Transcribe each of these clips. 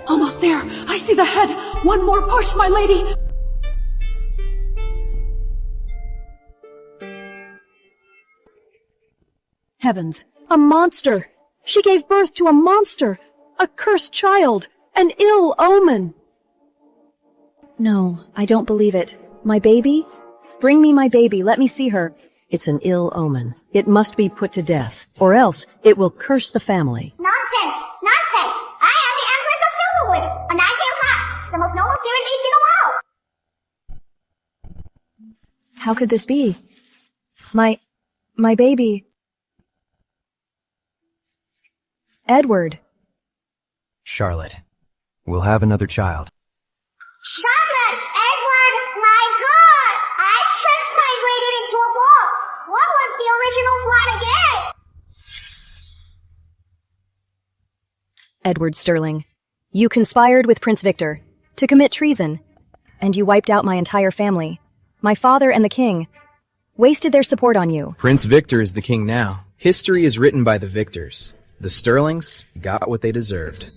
Almost there. I see the head. One more push, my lady. Heavens, a monster! She gave birth to a monster! A cursed child! An ill omen! No, I don't believe it. My baby? Bring me my baby, let me see her. It's an ill omen. It must be put to death, or else it will curse the family. Nonsense! Nonsense! I am the Empress of Silverwood, a nine-tailed fox, the most noble spirit beast in the world! How could this be? My baby... Edward. Charlotte, we'll have another child. Charlotte! Edward! My God! I've transmigrated into a vault! What was the original plot again? Edward Sterling, you conspired with Prince Victor to commit treason, and you wiped out my entire family. My father and the king wasted their support on you. Prince Victor is the king now. History is written by the victors. The Sterlings got what they deserved.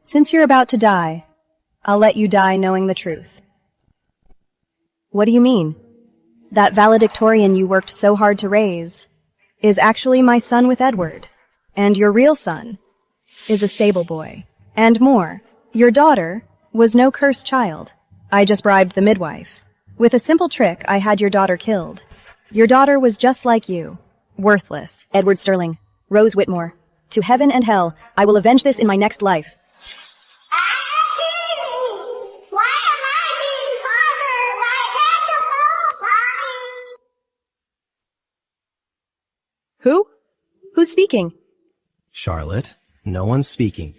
Since you're about to die, I'll let you die knowing the truth. What do you mean? That valedictorian you worked so hard to raise is actually my son with Edward, and your real son is a stable boy. And more, your daughter was no cursed child. I just bribed the midwife. With a simple trick, I had your daughter killed. Your daughter was just like you, worthless. Edward Sterling, Rose Whitmore, to heaven and hell, I will avenge this in my next life. Why am I being bothered by that Who? Who's speaking? Charlotte, no one's speaking.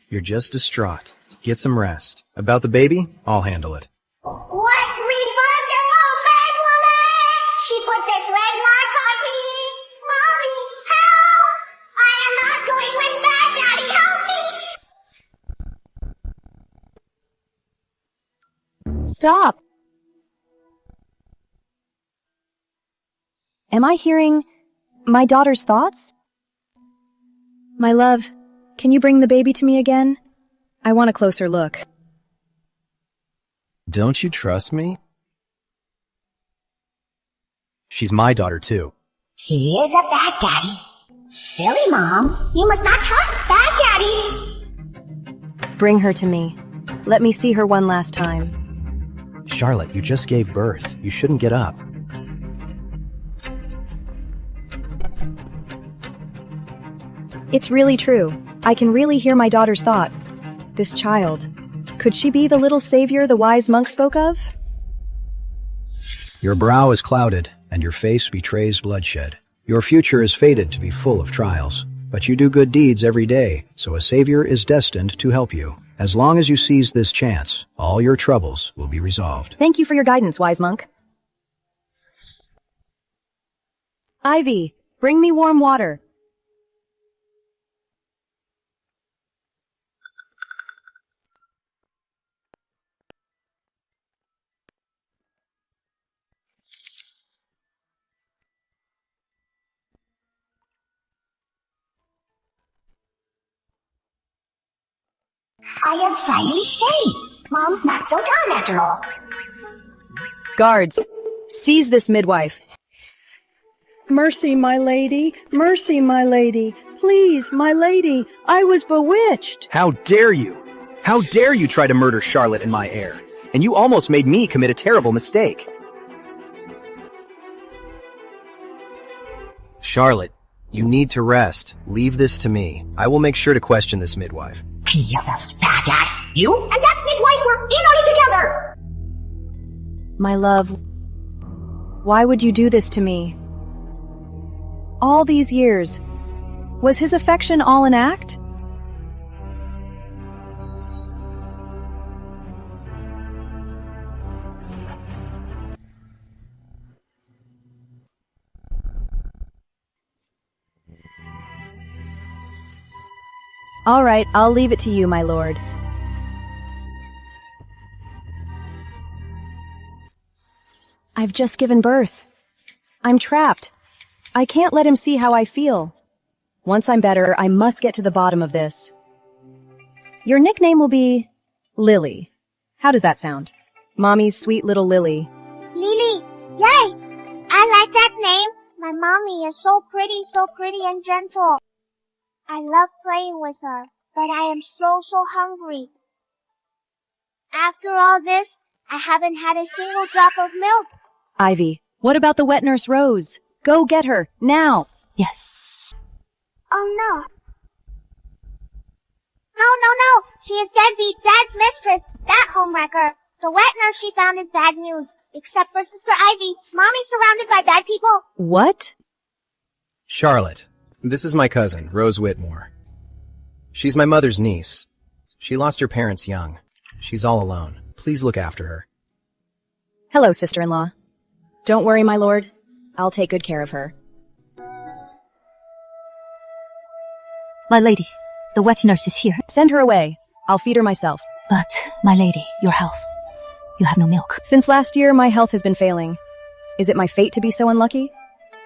You're just distraught. Get some rest. About the baby, I'll handle it. What remarkable bad woman! She put this red mark on me! Mommy, help! I am not going with bad daddy, help me! Stop! Am I hearing my daughter's thoughts? My love, can you bring the baby to me again? I want a closer look. Don't you trust me? She's my daughter, too. He is a bad daddy. Silly mom, you must not trust bad daddy! Bring her to me. Let me see her one last time. Charlotte, you just gave birth. You shouldn't get up. It's really true. I can really hear my daughter's thoughts. This child. Could she be the little savior the wise monk spoke of? Your brow is clouded, and your face betrays bloodshed. Your future is fated to be full of trials, but you do good deeds every day, so a savior is destined to help you. As long as you seize this chance, all your troubles will be resolved. Thank you for your guidance, wise monk. Ivy, bring me warm water. I am finally safe. Mom's not so dumb after all. Guards, seize this midwife. Mercy, my lady. Mercy, my lady. Please, my lady. I was bewitched. How dare you? How dare you try to murder Charlotte in my heir? And you almost made me commit a terrible mistake. Charlotte, you need to rest. Leave this to me. I will make sure to question this midwife. PFF's bad dad. You and that midwife were in on it together! My love, why would you do this to me? All these years, was his affection all an act? All right, I'll leave it to you, my lord. I've just given birth. I'm trapped. I can't let him see how I feel. Once I'm better, I must get to the bottom of this. Your nickname will be Lily. How does that sound? Mommy's sweet little Lily. Lily, yay! I like that name. My mommy is so pretty and gentle. I love playing with her, but I am so hungry. After all this, I haven't had a single drop of milk. Ivy, what about the wet nurse Rose? Go get her, now! Yes. Oh no. No. She is deadbeat Dad's mistress, that homewrecker. The wet nurse she found is bad news. Except for Sister Ivy, Mommy's surrounded by bad people. What? Charlotte, this is my cousin, Rose Whitmore. She's my mother's niece. She lost her parents young. She's all alone. Please look after her. Hello, sister-in-law. Don't worry, my lord. I'll take good care of her. My lady, the wet nurse is here. Send her away. I'll feed her myself. But, my lady, your health. You have no milk. Since last year, my health has been failing. Is it my fate to be so unlucky?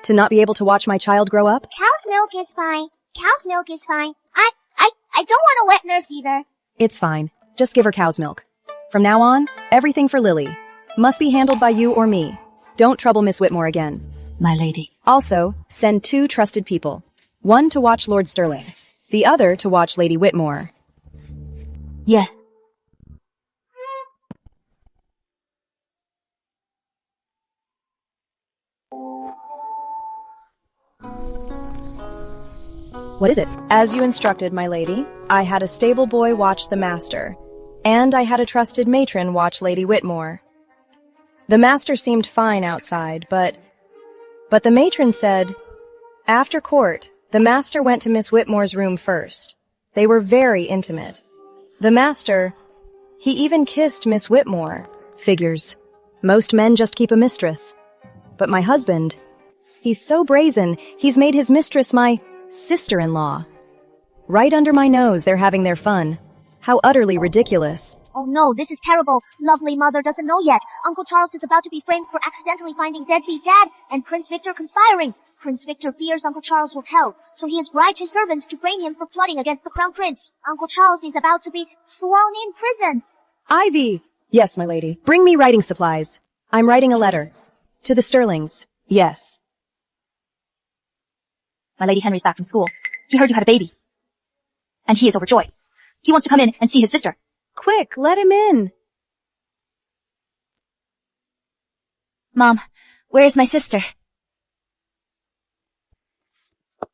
To not be able to watch my child grow up? Cow's milk is fine. Cow's milk is fine. I don't want a wet nurse either. It's fine. Just give her cow's milk. From now on, everything for Lily. Must be handled by you or me. Don't trouble Miss Whitmore again. My lady. Also, send 2 trusted people. One to watch Lord Sterling. The other to watch Lady Whitmore. Yeah. What is it? As you instructed, my lady, I had a stable boy watch the master, and I had a trusted matron watch Lady Whitmore. The master seemed fine outside, but the matron said, after court, the master went to Miss Whitmore's room first. They were very intimate. The master, he even kissed Miss Whitmore. Figures. Most men just keep a mistress. But my husband, he's so brazen, he's made his mistress my sister-in-law. Right under my nose, they're having their fun. How utterly ridiculous. Oh no, this is terrible. Lovely mother doesn't know yet. Uncle Charles is about to be framed for accidentally finding deadbeat Dad and Prince Victor conspiring. Prince Victor fears Uncle Charles will tell, so he has bribed his servants to frame him for plotting against the Crown Prince. Uncle Charles is about to be thrown in prison. Ivy! Yes, my lady. Bring me writing supplies. I'm writing a letter. To the Sterlings. Yes. My lady Henry's back from school. He heard you had a baby. And he is overjoyed. He wants to come in and see his sister. Quick, let him in. Mom, where is my sister?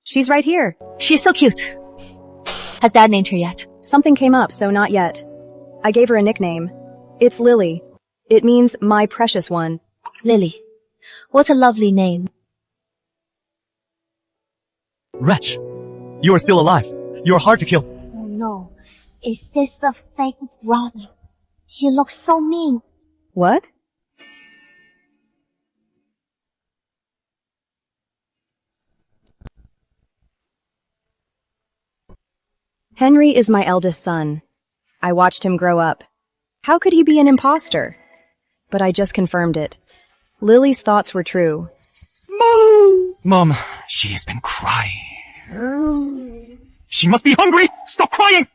She's right here. She is so cute. Has Dad named her yet? Something came up, so not yet. I gave her a nickname. It's Lily. It means my precious one. Lily. What a lovely name. Wretch! You are still alive. You are hard to kill. Oh no. Is this the fake brother? He looks so mean. What? Henry is my eldest son. I watched him grow up. How could he be an imposter? But I just confirmed it. Lily's thoughts were true. Mom, she has been crying. She must be hungry! Stop crying!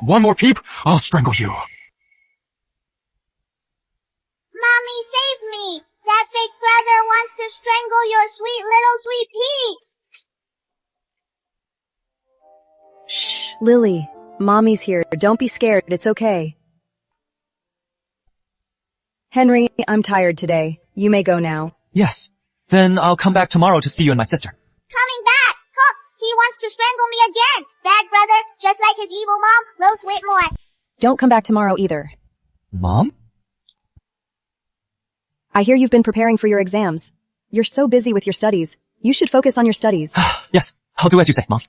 One more peep, I'll strangle you. Mommy, save me! That fake brother wants to strangle your sweet little sweet pea! Shh, Lily. Mommy's here. Don't be scared. It's okay. Henry, I'm tired today. You may go now. Yes. Then I'll come back tomorrow to see you and my sister. Coming back! Huh, he wants to strangle me again! Bad brother, just like his evil mom, Rose Whitmore. Don't come back tomorrow either. Mom? I hear you've been preparing for your exams. You're so busy with your studies. You should focus on your studies. Yes, I'll do as you say, Mom.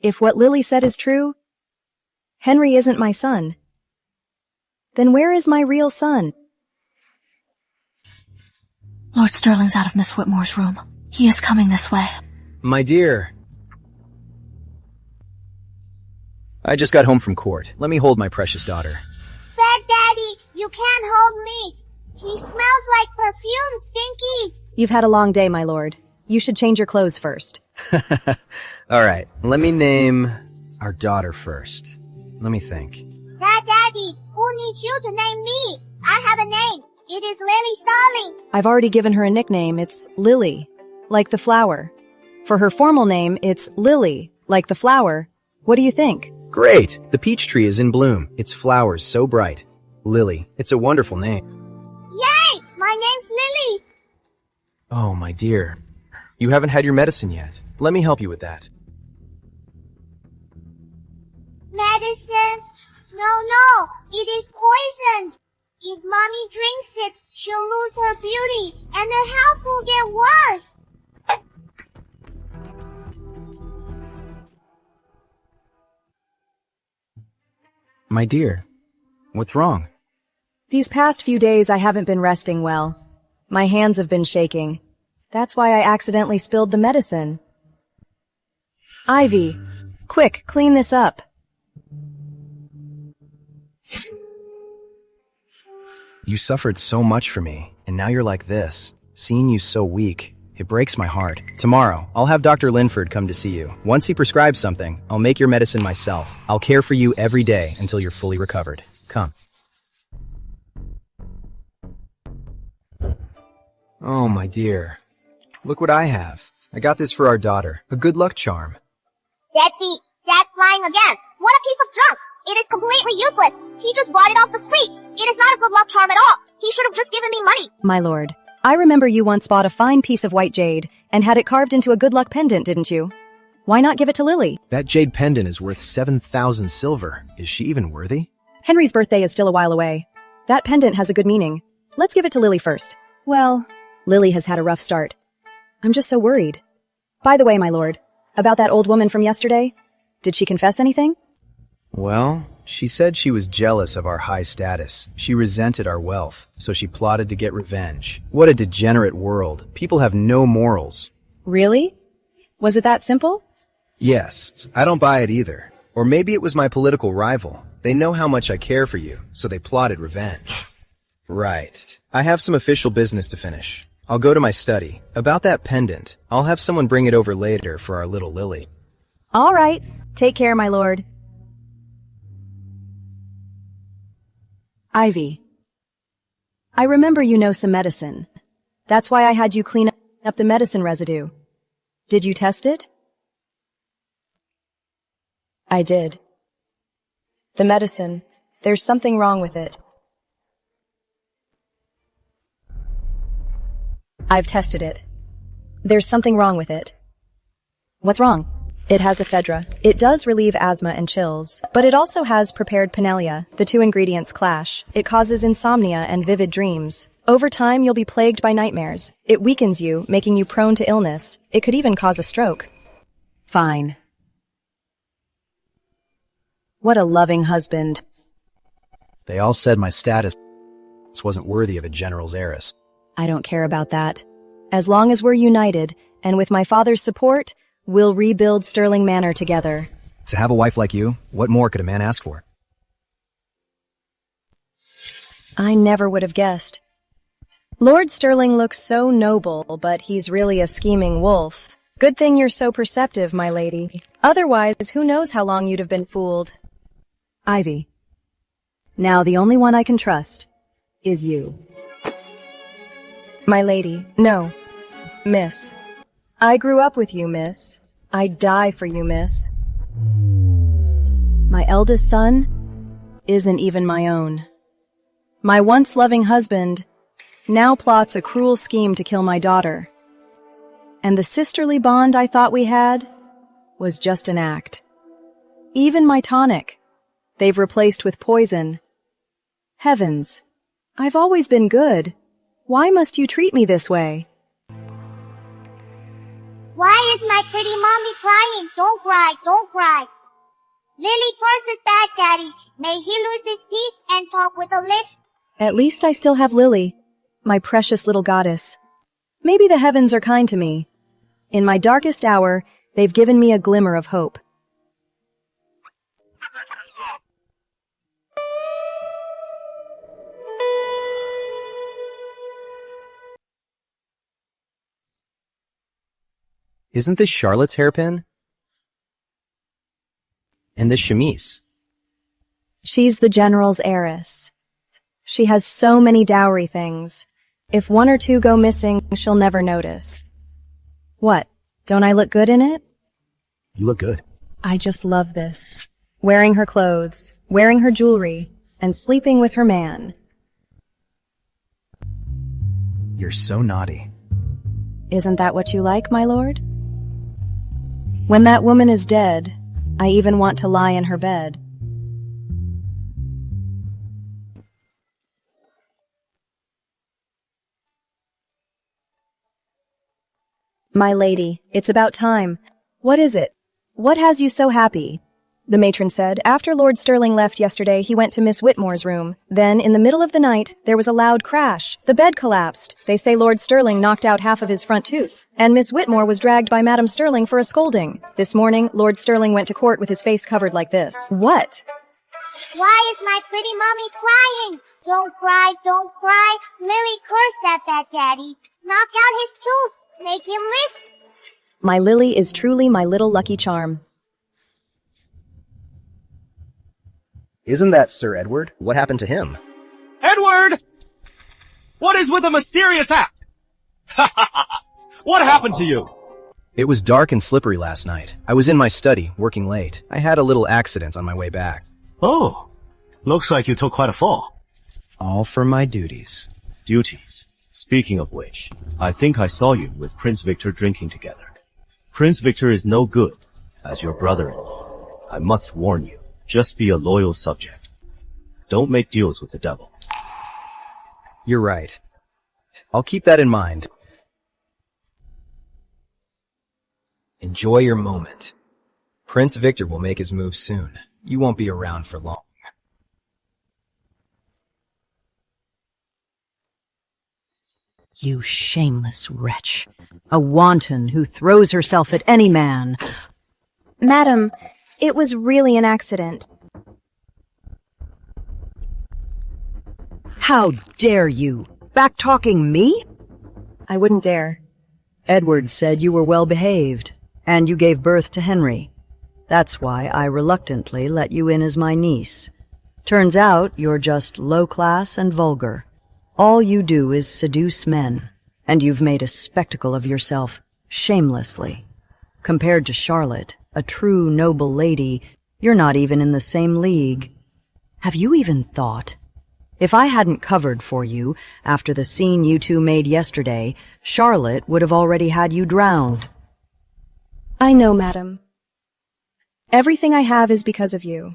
If what Lily said is true, Henry isn't my son. Then where is my real son? Lord Sterling's out of Miss Whitmore's room. He is coming this way. My dear. I just got home from court. Let me hold my precious daughter. Bad Daddy, you can't hold me. He smells like perfume, Stinky. You've had a long day, my lord. You should change your clothes first. All right, let me name Our daughter first. Let me think. Daddy, who needs you to name me? I have a name. It is Lily Starling. I've already given her a nickname. It's Lily, like the flower. For her formal name, it's Lily, like the flower. What do you think? Great! The peach tree is in bloom. Its flowers so bright. Lily, it's a wonderful name. Yay! My name's Lily. Oh, my dear. You haven't had your medicine yet. Let me help you with that. Medicine? No, it is poisoned. If mommy drinks it, she'll lose her beauty, and her health will get worse. My dear, what's wrong? These past few days I haven't been resting well. My hands have been shaking. That's why I accidentally spilled the medicine. Ivy, quick, clean this up. You suffered so much for me, and now you're like this. Seeing you so weak, it breaks my heart. Tomorrow, I'll have Dr. Linford come to see you. Once he prescribes something, I'll make your medicine myself. I'll care for you every day until you're fully recovered. Come. Oh, my dear. Look what I have. I got this for our daughter. A good luck charm. Deadbeat. Dad's lying again. What a piece of junk. It is completely useless. He just bought it off the street. It is not a good luck charm at all. He should have just given me money. My lord, I remember you once bought a fine piece of white jade and had it carved into a good luck pendant, didn't you? Why not give it to Lily? That jade pendant is worth 7,000 silver. Is she even worthy? Henry's birthday is still a while away. That pendant has a good meaning. Let's give it to Lily first. Well, Lily has had a rough start. I'm just so worried. By the way, my lord, about that old woman from yesterday, did she confess anything? Well, she said she was jealous of our high status. She resented our wealth, so she plotted to get revenge. What a degenerate world. People have no morals. Really? Was it that simple? Yes, I don't buy it either. Or maybe it was my political rival. They know how much I care for you, so they plotted revenge. Right. I have some official business to finish. I'll go to my study. About that pendant, I'll have someone bring it over later for our little Lily. All right. Take care, my lord. Ivy, I remember you know some medicine. That's why I had you clean up the medicine residue. Did you test it? I did. The medicine, there's something wrong with it. I've tested it. There's something wrong with it. What's wrong? It has ephedra. It does relieve asthma and chills, but it also has prepared pinelia. The two ingredients clash. It causes insomnia and vivid dreams. Over time, you'll be plagued by nightmares. It weakens you, making you prone to illness. It could even cause a stroke. Fine. What a loving husband. They all said my status wasn't worthy of a general's heiress. I don't care about that. As long as we're united, and with my father's support, we'll rebuild Sterling Manor together. To have a wife like you, what more could a man ask for? I never would have guessed. Lord Sterling looks so noble, but he's really a scheming wolf. Good thing you're so perceptive, my lady. Otherwise, who knows how long you'd have been fooled. Ivy. Now the only one I can trust is you. My lady. No. Miss. I grew up with you, miss. I'd die for you, miss. My eldest son isn't even my own. My once loving husband now plots a cruel scheme to kill my daughter. And the sisterly bond I thought we had was just an act. Even my tonic, they've replaced with poison. Heavens, I've always been good. Why must you treat me this way? Why is my pretty mommy crying? Don't cry, don't cry. Lily curses Bad Daddy. May he lose his teeth and talk with a lisp. At least I still have Lily, my precious little goddess. Maybe the heavens are kind to me. In my darkest hour, they've given me a glimmer of hope. Isn't this Charlotte's hairpin? And this chemise. She's the general's heiress. She has so many dowry things. If one or two go missing, she'll never notice. What? Don't I look good in it? You look good. I just love this. Wearing her clothes, wearing her jewelry, and sleeping with her man. You're so naughty. Isn't that what you like, my lord? When that woman is dead, I even want to lie in her bed. My lady, it's about time. What is it? What has you so happy? The matron said, after Lord Sterling left yesterday, he went to Miss Whitmore's room. Then, in the middle of the night, there was a loud crash. The bed collapsed. They say Lord Sterling knocked out half of his front tooth. And Miss Whitmore was dragged by Madam Sterling for a scolding. This morning, Lord Sterling went to court with his face covered like this. What? Why is my pretty mommy crying? Don't cry, don't cry. Lily cursed at that daddy. Knock out his tooth. Make him listen. My Lily is truly my little lucky charm. Isn't that Sir Edward? What happened to him? Edward! What is with the mysterious act? What happened to you? It was dark and slippery last night. I was in my study, working late. I had a little accident on my way back. Oh, looks like you took quite a fall. All for my duties. Duties. Speaking of which, I think I saw you with Prince Victor drinking together. Prince Victor is no good as your brother-in-law. I must warn you, just be a loyal subject. Don't make deals with the devil. You're right. I'll keep that in mind. Enjoy your moment. Prince Victor will make his move soon. You won't be around for long. You shameless wretch. A wanton who throws herself at any man. Madam, it was really an accident. How dare you? Back-talking me? I wouldn't dare. Edward said you were well behaved, and you gave birth to Henry. That's why I reluctantly let you in as my niece. Turns out you're just low-class and vulgar. All you do is seduce men, and you've made a spectacle of yourself, shamelessly. Compared to Charlotte, a true noble lady, you're not even in the same league. Have you even thought? If I hadn't covered for you after the scene you two made yesterday, Charlotte would have already had you drowned. I know, madam. Everything I have is because of you.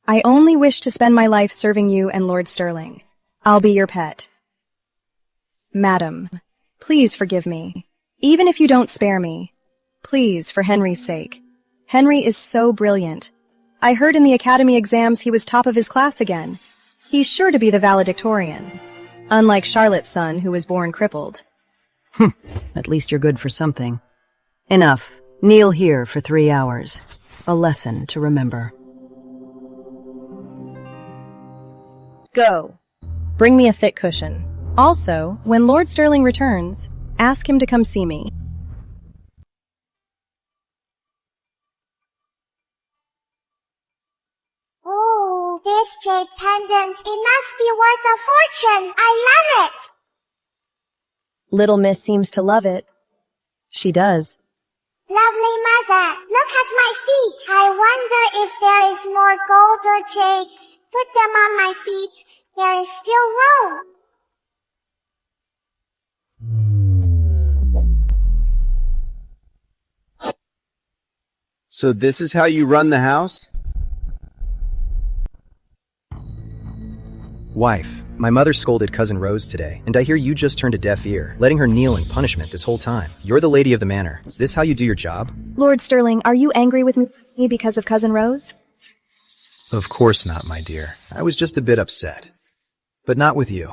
I only wish to spend my life serving you and Lord Sterling. I'll be your pet. Madam, please forgive me. Even if you don't spare me. Please, for Henry's sake. Henry is so brilliant. I heard in the academy exams he was top of his class again. He's sure to be the valedictorian. Unlike Charlotte's son, who was born crippled. At least you're good for something. Enough. Kneel here for 3 hours. A lesson to remember. Go. Bring me a thick cushion. Also, when Lord Sterling returns, ask him to come see me. Ooh, this jade pendant. It must be worth a fortune. I love it. Little Miss seems to love it. She does. Lovely mother, look at my feet. I wonder if there is more gold or jade. Put them on my feet. There is still room. So this is how you run the house? Wife, my mother scolded Cousin Rose today, and I hear you just turned a deaf ear, letting her kneel in punishment this whole time. You're the lady of the manor. Is this how you do your job? Lord Sterling, are you angry with me because of Cousin Rose? Of course not, my dear. I was just a bit upset. But not with you.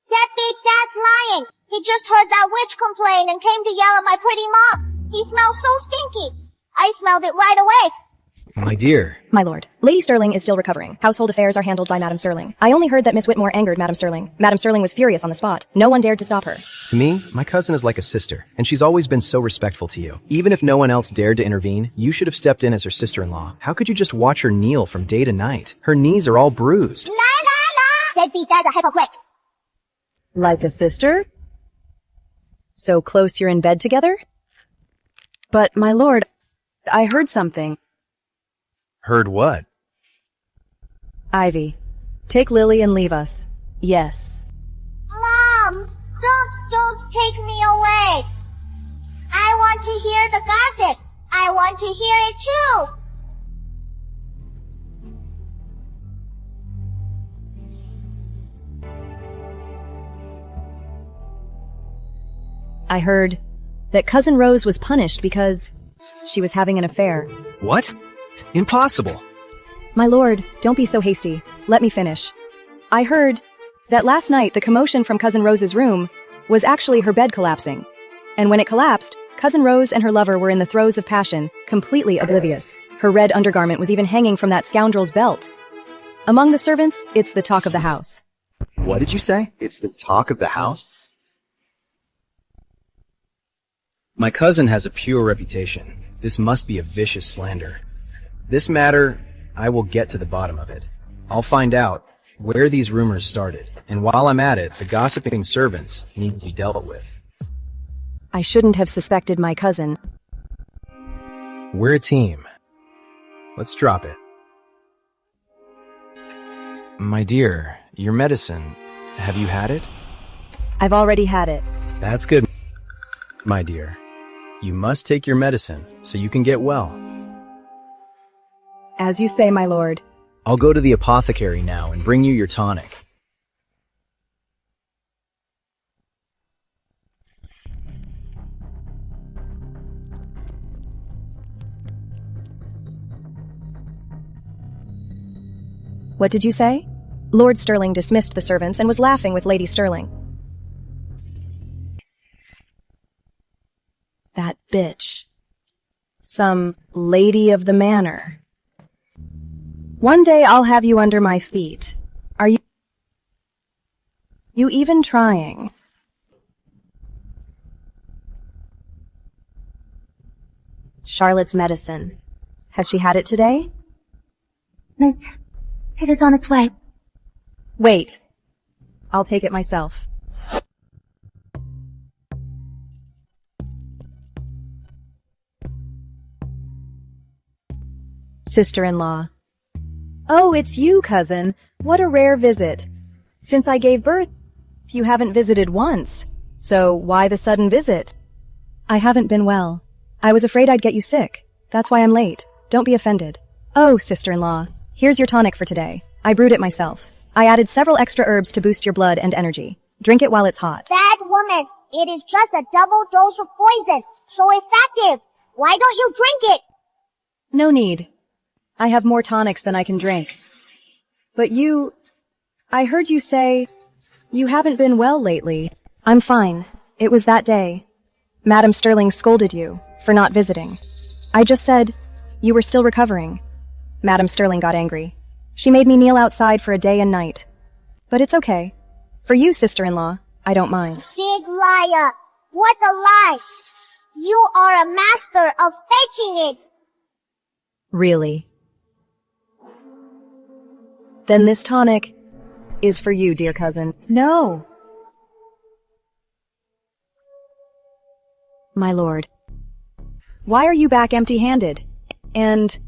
That big dad's lying. He just heard that witch complain and came to yell at my pretty mom. He smells so stinky. I smelled it right away. My dear. My lord, Lady Sterling is still recovering. Household affairs are handled by Madame Sterling. I only heard that Miss Whitmore angered Madame Sterling. Madame Sterling was furious on the spot. No one dared to stop her. To me, my cousin is like a sister, and she's always been so respectful to you. Even if no one else dared to intervene, you should have stepped in as her sister-in-law. How could you just watch her kneel from day to night? Her knees are all bruised. La la la! Deadbeat, that's a hypocrite. Like a sister? So close you're in bed together? But, my lord, I heard something. Heard what? Ivy, take Lily and leave us. Yes. Mom, don't take me away. I want to hear the gossip. I want to hear it too. I heard that Cousin Rose was punished because she was having an affair. What? Impossible. My lord, don't be so hasty. Let me finish. I heard that last night the commotion from Cousin Rose's room was actually her bed collapsing. And when it collapsed, Cousin Rose and her lover were in the throes of passion, completely oblivious. Her red undergarment was even hanging from that scoundrel's belt. Among the servants, it's the talk of the house. What did you say? It's the talk of the house? My cousin has a pure reputation. This must be a vicious slander. This matter, I will get to the bottom of it. I'll find out where these rumors started, and while I'm at it, the gossiping servants need to be dealt with. I shouldn't have suspected my cousin. We're a team. Let's drop it. My dear, your medicine, have you had it? I've already had it. That's good, my dear. You must take your medicine so you can get well. As you say, my lord. I'll go to the apothecary now and bring you your tonic. What did you say? Lord Sterling dismissed the servants and was laughing with Lady Sterling. That bitch. Some lady of the manor. One day I'll have you under my feet. Are you even trying? Charlotte's medicine. Has she had it today? Miss, it is on its way. Wait. I'll take it myself. Sister-in-law. Oh, it's you, cousin. What a rare visit. Since I gave birth, you haven't visited once. So why the sudden visit? I haven't been well. I was afraid I'd get you sick. That's why I'm late. Don't be offended. Oh, sister-in-law, here's your tonic for today. I brewed it myself. I added several extra herbs to boost your blood and energy. Drink it while it's hot. Bad woman, it is just a double dose of poison. So effective. Why don't you drink it? No need. I have more tonics than I can drink. But I heard you say you haven't been well lately. I'm fine. It was that day. Madame Sterling scolded you for not visiting. I just said you were still recovering. Madame Sterling got angry. She made me kneel outside for a day and night. But it's okay. For you, sister-in-law, I don't mind. Big liar. What a lie. You are a master of faking it. Really? Then this tonic is for you, dear cousin. No. My lord. Why are you back empty-handed? And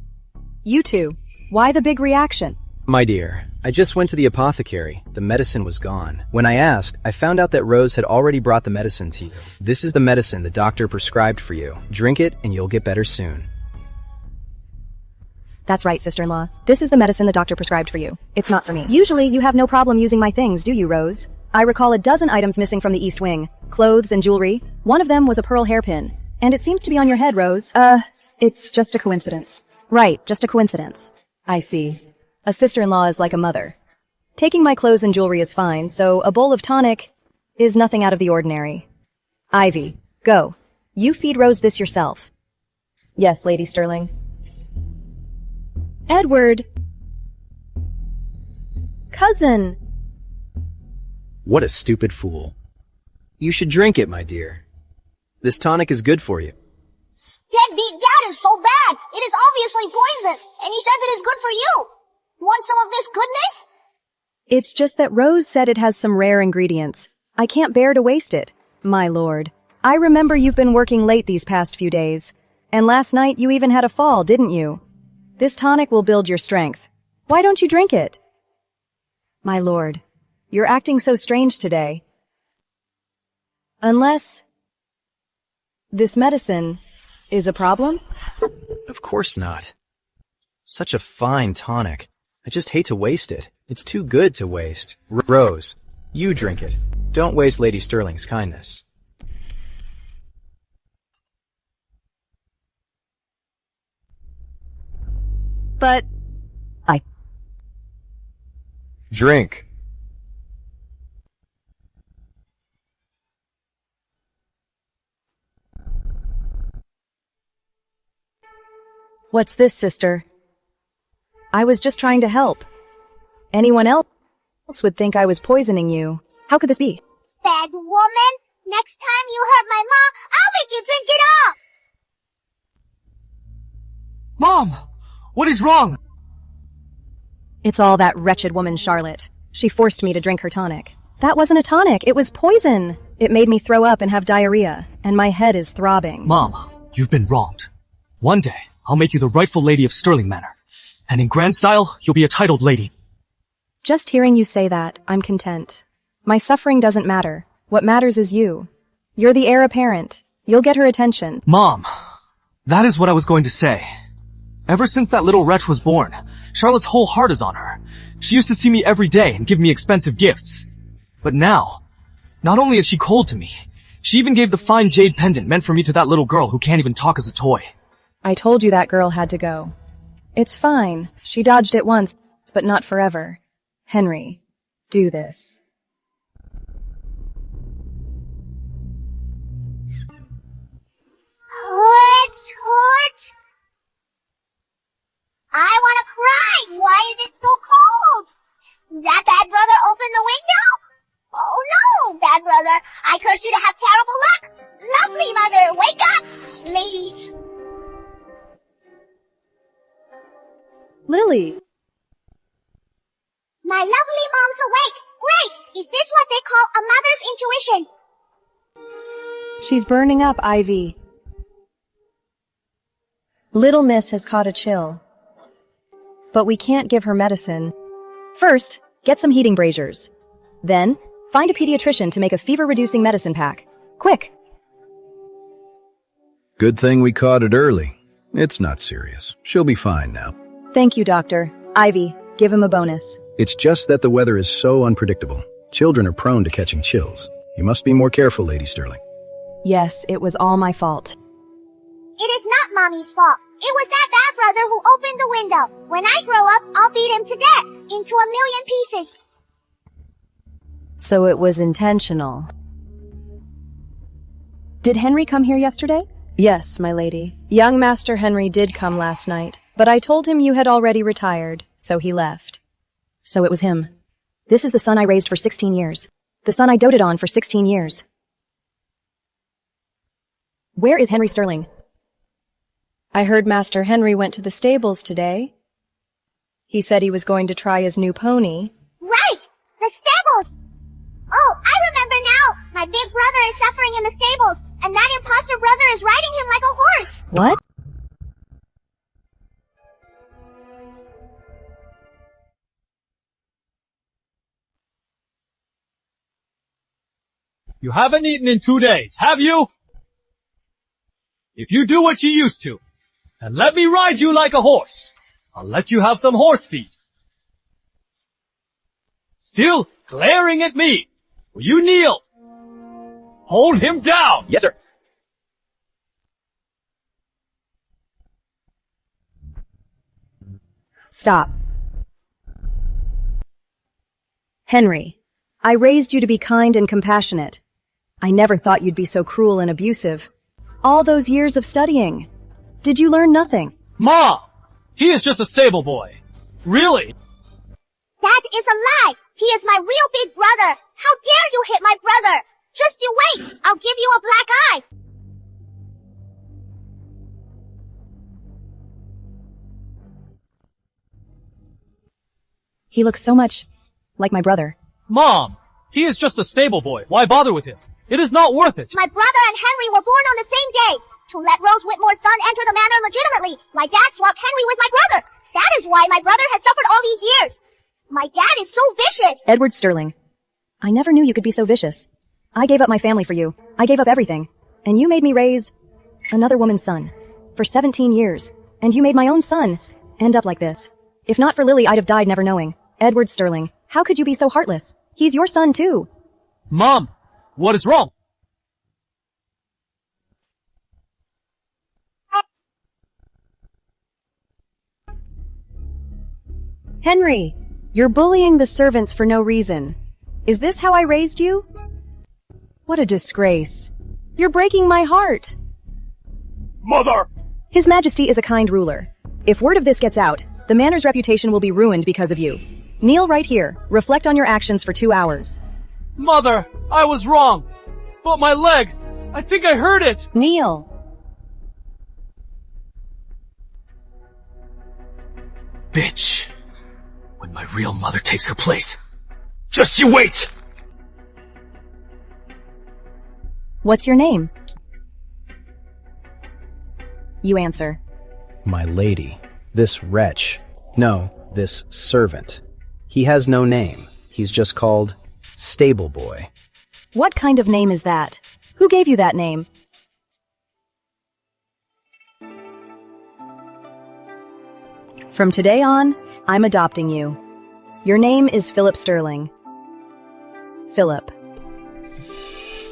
you two, why the big reaction? My dear, I just went to the apothecary. The medicine was gone. When I asked, I found out that Rose had already brought the medicine to you. This is the medicine the doctor prescribed for you. Drink it and you'll get better soon. That's right, sister-in-law. This is the medicine the doctor prescribed for you. It's not for me. Usually you have no problem using my things, do you, Rose? I recall a dozen items missing from the East Wing. Clothes and jewelry. One of them was a pearl hairpin. And it seems to be on your head, Rose. It's just a coincidence. Right, just a coincidence. I see. A sister-in-law is like a mother. Taking my clothes and jewelry is fine, so a bowl of tonic is nothing out of the ordinary. Ivy, go. You feed Rose this yourself. Yes, Lady Sterling. Edward. Cousin. What a stupid fool. You should drink it, my dear. This tonic is good for you. Deadbeat Dad is so bad. It is obviously poison, and he says it is good for you. Want some of this goodness? It's just that Rose said it has some rare ingredients. I can't bear to waste it, my lord. I remember you've been working late these past few days. And last night you even had a fall, didn't you? This tonic will build your strength. Why don't you drink it? My lord, you're acting so strange today. Unless this medicine is a problem? Of course not. Such a fine tonic. I just hate to waste it. It's too good to waste. Rose, you drink it. Don't waste Lady Sterling's kindness. But Drink. what's this, sister? I was just trying to help. Anyone else would think I was poisoning you. How could this be? Bad woman. Next time you hurt my mom, I'll make you drink it all. Mom! What is wrong? It's all that wretched woman, Charlotte. She forced me to drink her tonic. That wasn't a tonic, it was poison. It made me throw up and have diarrhea, and my head is throbbing. Mom, you've been wronged. One day, I'll make you the rightful lady of Sterling Manor. And in grand style, you'll be a titled lady. Just hearing you say that, I'm content. My suffering doesn't matter. What matters is you. You're the heir apparent. You'll get her attention. Mom, that is what I was going to say. Ever since that little wretch was born, Charlotte's whole heart is on her. She used to see me every day and give me expensive gifts. But now, not only is she cold to me, she even gave the fine jade pendant meant for me to that little girl who can't even talk as a toy. I told you that girl had to go. It's fine. She dodged it once, but not forever. Henry, do this. Hoot! I wanna cry! Why is it so cold? That bad brother opened the window? Oh no, bad brother! I curse you to have terrible luck! Lovely mother, wake up! Ladies! Lily! My lovely mom's awake! Great! Is this what they call a mother's intuition? She's burning up, Ivy. Little Miss has caught a chill. But we can't give her medicine. First, get some heating braziers. Then, find a pediatrician to make a fever-reducing medicine pack. Quick! Good thing we caught it early. It's not serious. She'll be fine now. Thank you, Doctor. Ivy, give him a bonus. It's just that the weather is so unpredictable. Children are prone to catching chills. You must be more careful, Lady Sterling. Yes, it was all my fault. It is not Mommy's fault. It was that bad brother who opened the window. When I grow up, I'll beat him to death, into a million pieces. So it was intentional. Did Henry come here yesterday? Yes, my lady. Young Master Henry did come last night, but I told him you had already retired, so he left. So it was him. This is the son I raised for 16 years. The son I doted on for 16 years. Where is Henry Sterling? I heard Master Henry went to the stables today. He said he was going to try his new pony. Right! The stables! Oh, I remember now! My big brother is suffering in the stables, and that imposter brother is riding him like a horse! What? You haven't eaten in 2 days, have you? If you do what you used to, and let me ride you like a horse, I'll let you have some horse feet. Still glaring at me. Will you kneel? Hold him down. Yes, sir. Stop. Henry, I raised you to be kind and compassionate. I never thought you'd be so cruel and abusive. All those years of studying. Did you learn nothing? Mom! He is just a stable boy. Really? That is a lie. He is my real big brother. How dare you hit my brother? Just you wait. I'll give you a black eye. He looks so much like my brother. Mom, he is just a stable boy. Why bother with him? It is not worth it. My brother and Henry were born on the same day. To let Rose Whitmore's son enter the manor legitimately, my dad swapped Henry with my brother. That is why my brother has suffered all these years. My dad is so vicious. Edward Sterling, I never knew you could be so vicious. I gave up my family for you. I gave up everything. And you made me raise another woman's son for 17 years. And you made my own son end up like this. If not for Lily, I'd have died never knowing. Edward Sterling, how could you be so heartless? He's your son too. Mom, what is wrong? Henry, you're bullying the servants for no reason. Is this how I raised you? What a disgrace. You're breaking my heart. Mother! His Majesty is a kind ruler. If word of this gets out, the manor's reputation will be ruined because of you. Kneel right here. Reflect on your actions for 2 hours. Mother, I was wrong. But my leg, I think I hurt it. Kneel. Bitch. When my real mother takes her place. Just you wait! What's your name? You answer. My lady. This wretch. No, this servant. He has no name. He's just called Stable Boy. What kind of name is that? Who gave you that name? From today on, I'm adopting you. Your name is Philip Sterling. Philip.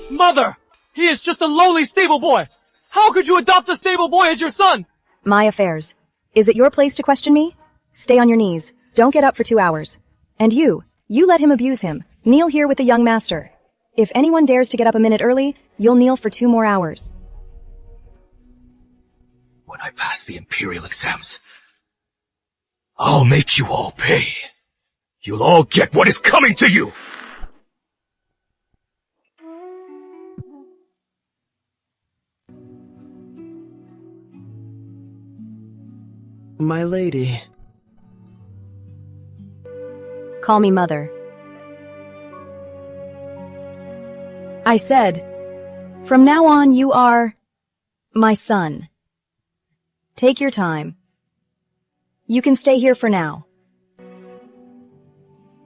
Mother! He is just a lowly stable boy! How could you adopt a stable boy as your son? My affairs. Is it your place to question me? Stay on your knees. Don't get up for 2 hours. And you let him abuse him. Kneel here with the young master. If anyone dares to get up a minute early, you'll kneel for 2 more hours. When I pass the imperial exams, I'll make you all pay. You'll all get what is coming to you! My lady. Call me mother. I said, from now on you are my son. Take your time. You can stay here for now.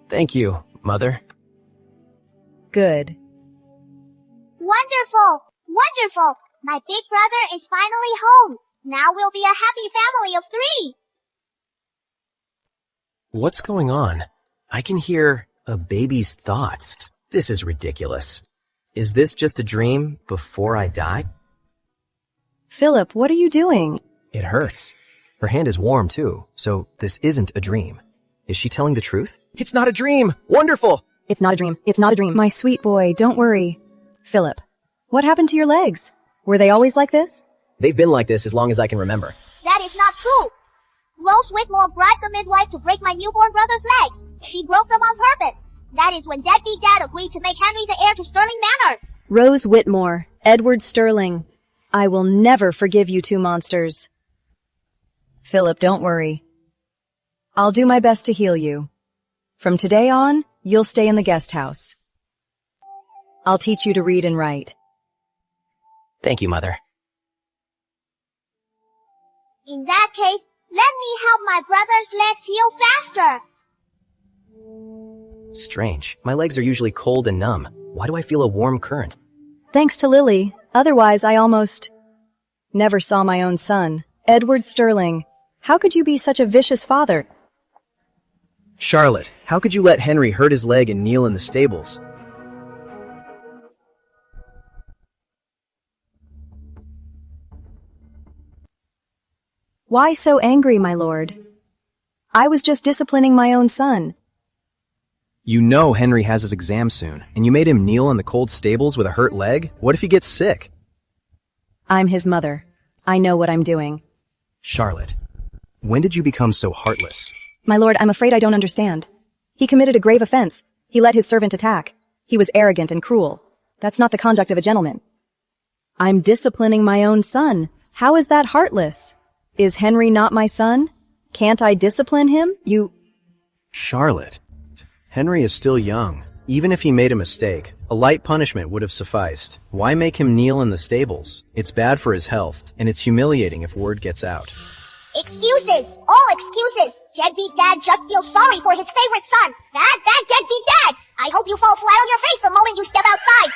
Thank you, Mother. Good. Wonderful! Wonderful! My big brother is finally home. Now we'll be a happy family of 3. What's going on? I can hear a baby's thoughts. This is ridiculous. Is this just a dream before I die? Philip, what are you doing? It hurts. Her hand is warm too, so this isn't a dream. Is she telling the truth? It's not a dream! Wonderful! It's not a dream. It's not a dream. My sweet boy, don't worry. Philip, what happened to your legs? Were they always like this? They've been like this as long as I can remember. That is not true. Rose Whitmore bribed the midwife to break my newborn brother's legs. She broke them on purpose. That is when deadbeat dad agreed to make Henry the heir to Sterling Manor. Rose Whitmore, Edward Sterling. I will never forgive you 2 monsters. Philip, don't worry. I'll do my best to heal you. From today on, you'll stay in the guest house. I'll teach you to read and write. Thank you, Mother. In that case, let me help my brother's legs heal faster. Strange. My legs are usually cold and numb. Why do I feel a warm current? Thanks to Lily. Otherwise, I almost never saw my own son. Edward Sterling. How could you be such a vicious father? Charlotte, how could you let Henry hurt his leg and kneel in the stables? Why so angry, my lord? I was just disciplining my own son. You know Henry has his exam soon, and you made him kneel in the cold stables with a hurt leg? What if he gets sick? I'm his mother. I know what I'm doing. Charlotte, When did you become so heartless? My lord, I'm afraid I don't understand. He committed a grave offense. He let his servant attack. He was arrogant and cruel. That's not the conduct of a gentleman. I'm disciplining my own son. How is that heartless? Is Henry not my son? Can't I discipline him? Charlotte, Henry is still young. Even if he made a mistake, a light punishment would have sufficed. Why make him kneel in the stables? It's bad for his health, and it's humiliating if word gets out. Excuses! All excuses! Deadbeat dad just feels sorry for his favorite son. Bad deadbeat dad! I hope you fall flat on your face the moment you step outside.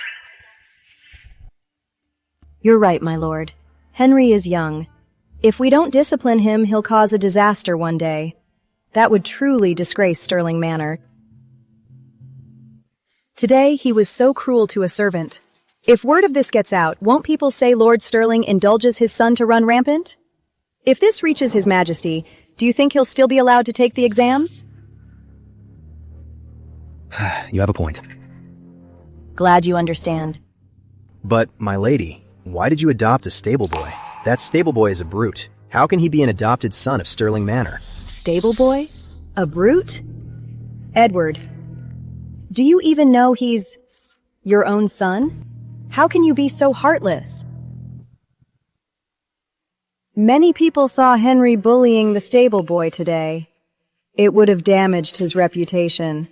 You're right, my lord. Henry is young. If we don't discipline him, he'll cause a disaster one day. That would truly disgrace Sterling Manor. Today, he was so cruel to a servant. If word of this gets out, won't people say Lord Sterling indulges his son to run rampant? If this reaches His Majesty, do you think he'll still be allowed to take the exams? You have a point. Glad you understand. But, my lady, why did you adopt a stable boy? That stable boy is a brute. How can he be an adopted son of Sterling Manor? Stable boy? A brute? Edward, do you even know he's your own son? How can you be so heartless? Many people saw Henry bullying the stable boy today. It would have damaged his reputation.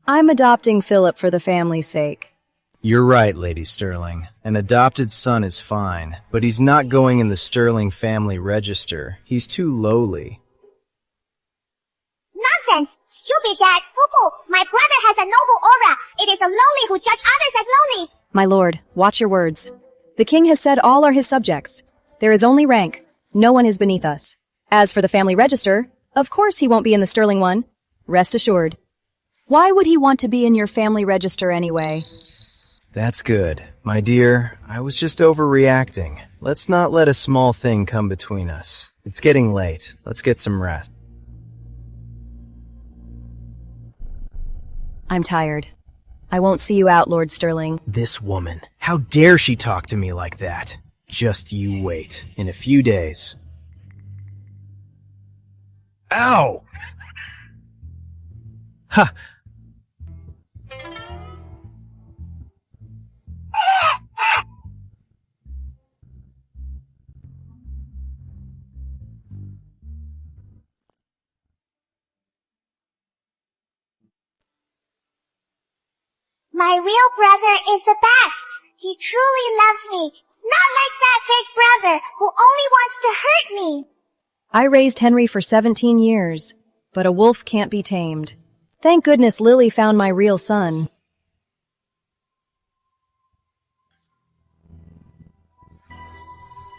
I'm adopting Philip for the family's sake. You're right, Lady Sterling. An adopted son is fine, but he's not going in the Sterling family register. He's too lowly. Nonsense! Stupid dad! Poo-poo! My brother has a noble aura! It is the lowly who judge others as lowly! My lord, watch your words. The king has said all are his subjects. There is only rank. No one is beneath us. As for the family register, of course he won't be in the Sterling one. Rest assured. Why would he want to be in your family register anyway? That's good. My dear, I was just overreacting. Let's not let a small thing come between us. It's getting late. Let's get some rest. I'm tired. I won't see you out, Lord Sterling. This woman. How dare she talk to me like that? Just you wait. In a few days. Ow! Ha! My real brother is the best. He truly loves me. Not like that fake brother who only wants to hurt me. I raised Henry for 17 years, but a wolf can't be tamed. Thank goodness Lily found my real son.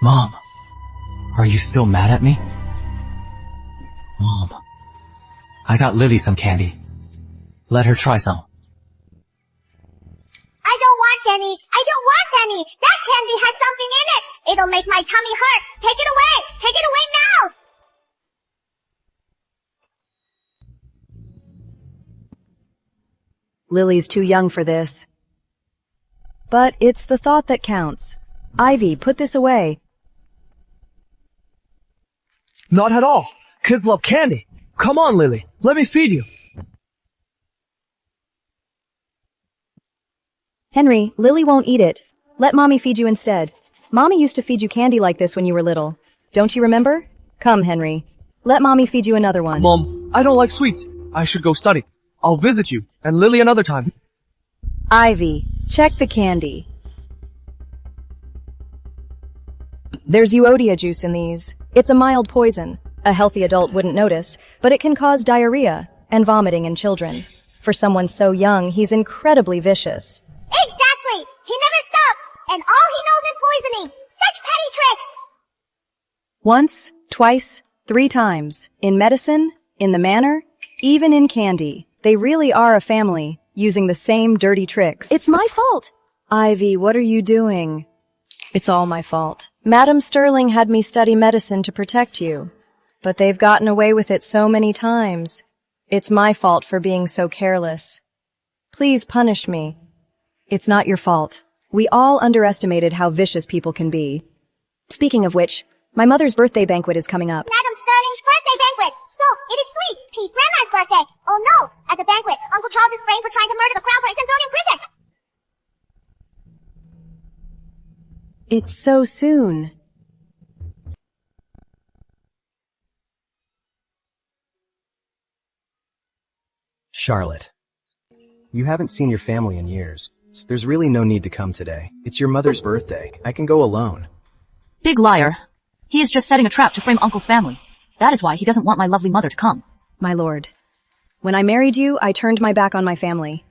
Mom, are you still mad at me? Mom, I got Lily some candy. Let her try some. I don't want any. I don't want any. That candy has something in it. It'll make my tummy hurt. Take it away. Take it away now. Lily's too young for this. But it's the thought that counts. Ivy, put this away. Not at all. Kids love candy. Come on, Lily. Let me feed you. Henry, Lily won't eat it. Let Mommy feed you instead. Mommy used to feed you candy like this when you were little. Don't you remember? Come, Henry. Let Mommy feed you another one. Mom, I don't like sweets. I should go study. I'll visit you, and Lily another time. Ivy, check the candy. There's Euodia juice in these. It's a mild poison. A healthy adult wouldn't notice, but it can cause diarrhea and vomiting in children. For someone so young, he's incredibly vicious. Exactly. He never stops. And all he knows is poisoning. Such petty tricks. Once, twice, 3 times. In medicine, in the manor, even in candy. They really are a family, using the same dirty tricks. It's my fault! Ivy, what are you doing? It's all my fault. Madam Sterling had me study medicine to protect you. But they've gotten away with it so many times. It's my fault for being so careless. Please punish me. It's not your fault. We all underestimated how vicious people can be. Speaking of which, my mother's birthday banquet is coming up. Madam Sterling's birthday It's so soon. Charlotte, you haven't seen your family in years. There's really no need to come today. It's your mother's birthday. I can go alone. Big liar. He is just setting a trap to frame Uncle's family. That is why he doesn't want my lovely mother to come. My lord, when I married you, I turned my back on my family.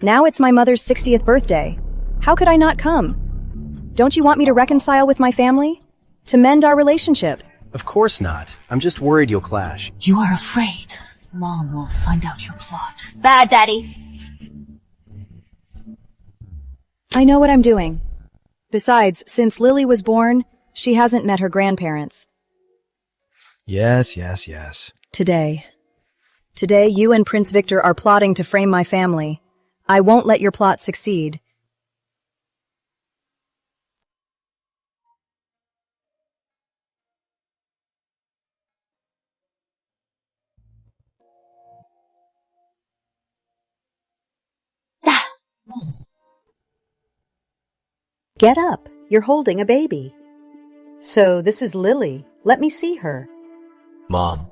Now it's my mother's 60th birthday. How could I not come? Don't you want me to reconcile with my family? To mend our relationship? Of course not. I'm just worried you'll clash. You are afraid Mom will find out your plot. Bad, Daddy. I know what I'm doing. Besides, since Lily was born, she hasn't met her grandparents. Yes. Today, you and Prince Victor are plotting to frame my family. I won't let your plot succeed. Get up. You're holding a baby. So this is Lily. Let me see her. Mom.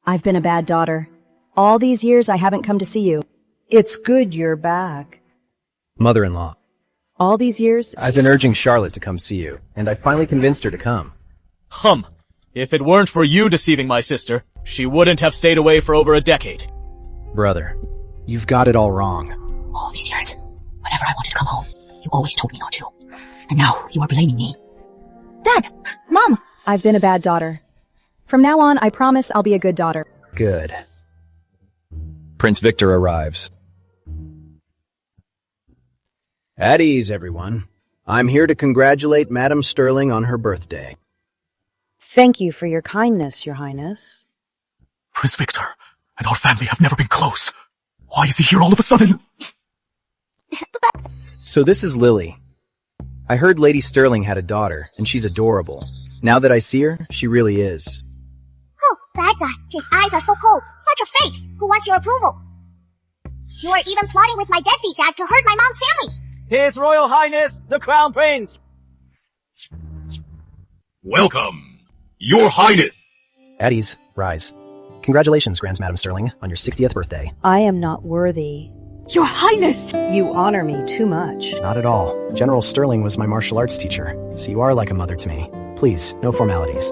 I've been a bad daughter. All these years I haven't come to see you. It's good you're back. Mother-in-law, All these years, I've been urging Charlotte to come see you, and I finally convinced her to come. If it weren't for you deceiving my sister, she wouldn't have stayed away for over a decade. Brother, you've got it all wrong. All these years, whenever I wanted to come home, you always told me not to. And now you are blaming me. Dad! Mom! I've been a bad daughter. From now on, I promise I'll be a good daughter. Good. Prince Victor arrives. At ease, everyone. I'm here to congratulate Madame Sterling on her birthday. Thank you for your kindness, Your Highness. Prince Victor and our family have never been close. Why is he here all of a sudden? So this is Lily. I heard Lady Sterling had a daughter, and she's adorable. Now that I see her, she really is. Oh, bad guy. His eyes are so cold. Such a fake. Who wants your approval? You are even plotting with my deadbeat dad to hurt my mom's family. His Royal Highness, the Crown Prince. Welcome, Your Highness. At ease, rise. Congratulations, Grand Madame Sterling, on your 60th birthday. I am not worthy. Your Highness! You honor me too much. Not at all. General Sterling was my martial arts teacher, so you are like a mother to me. Please, no formalities.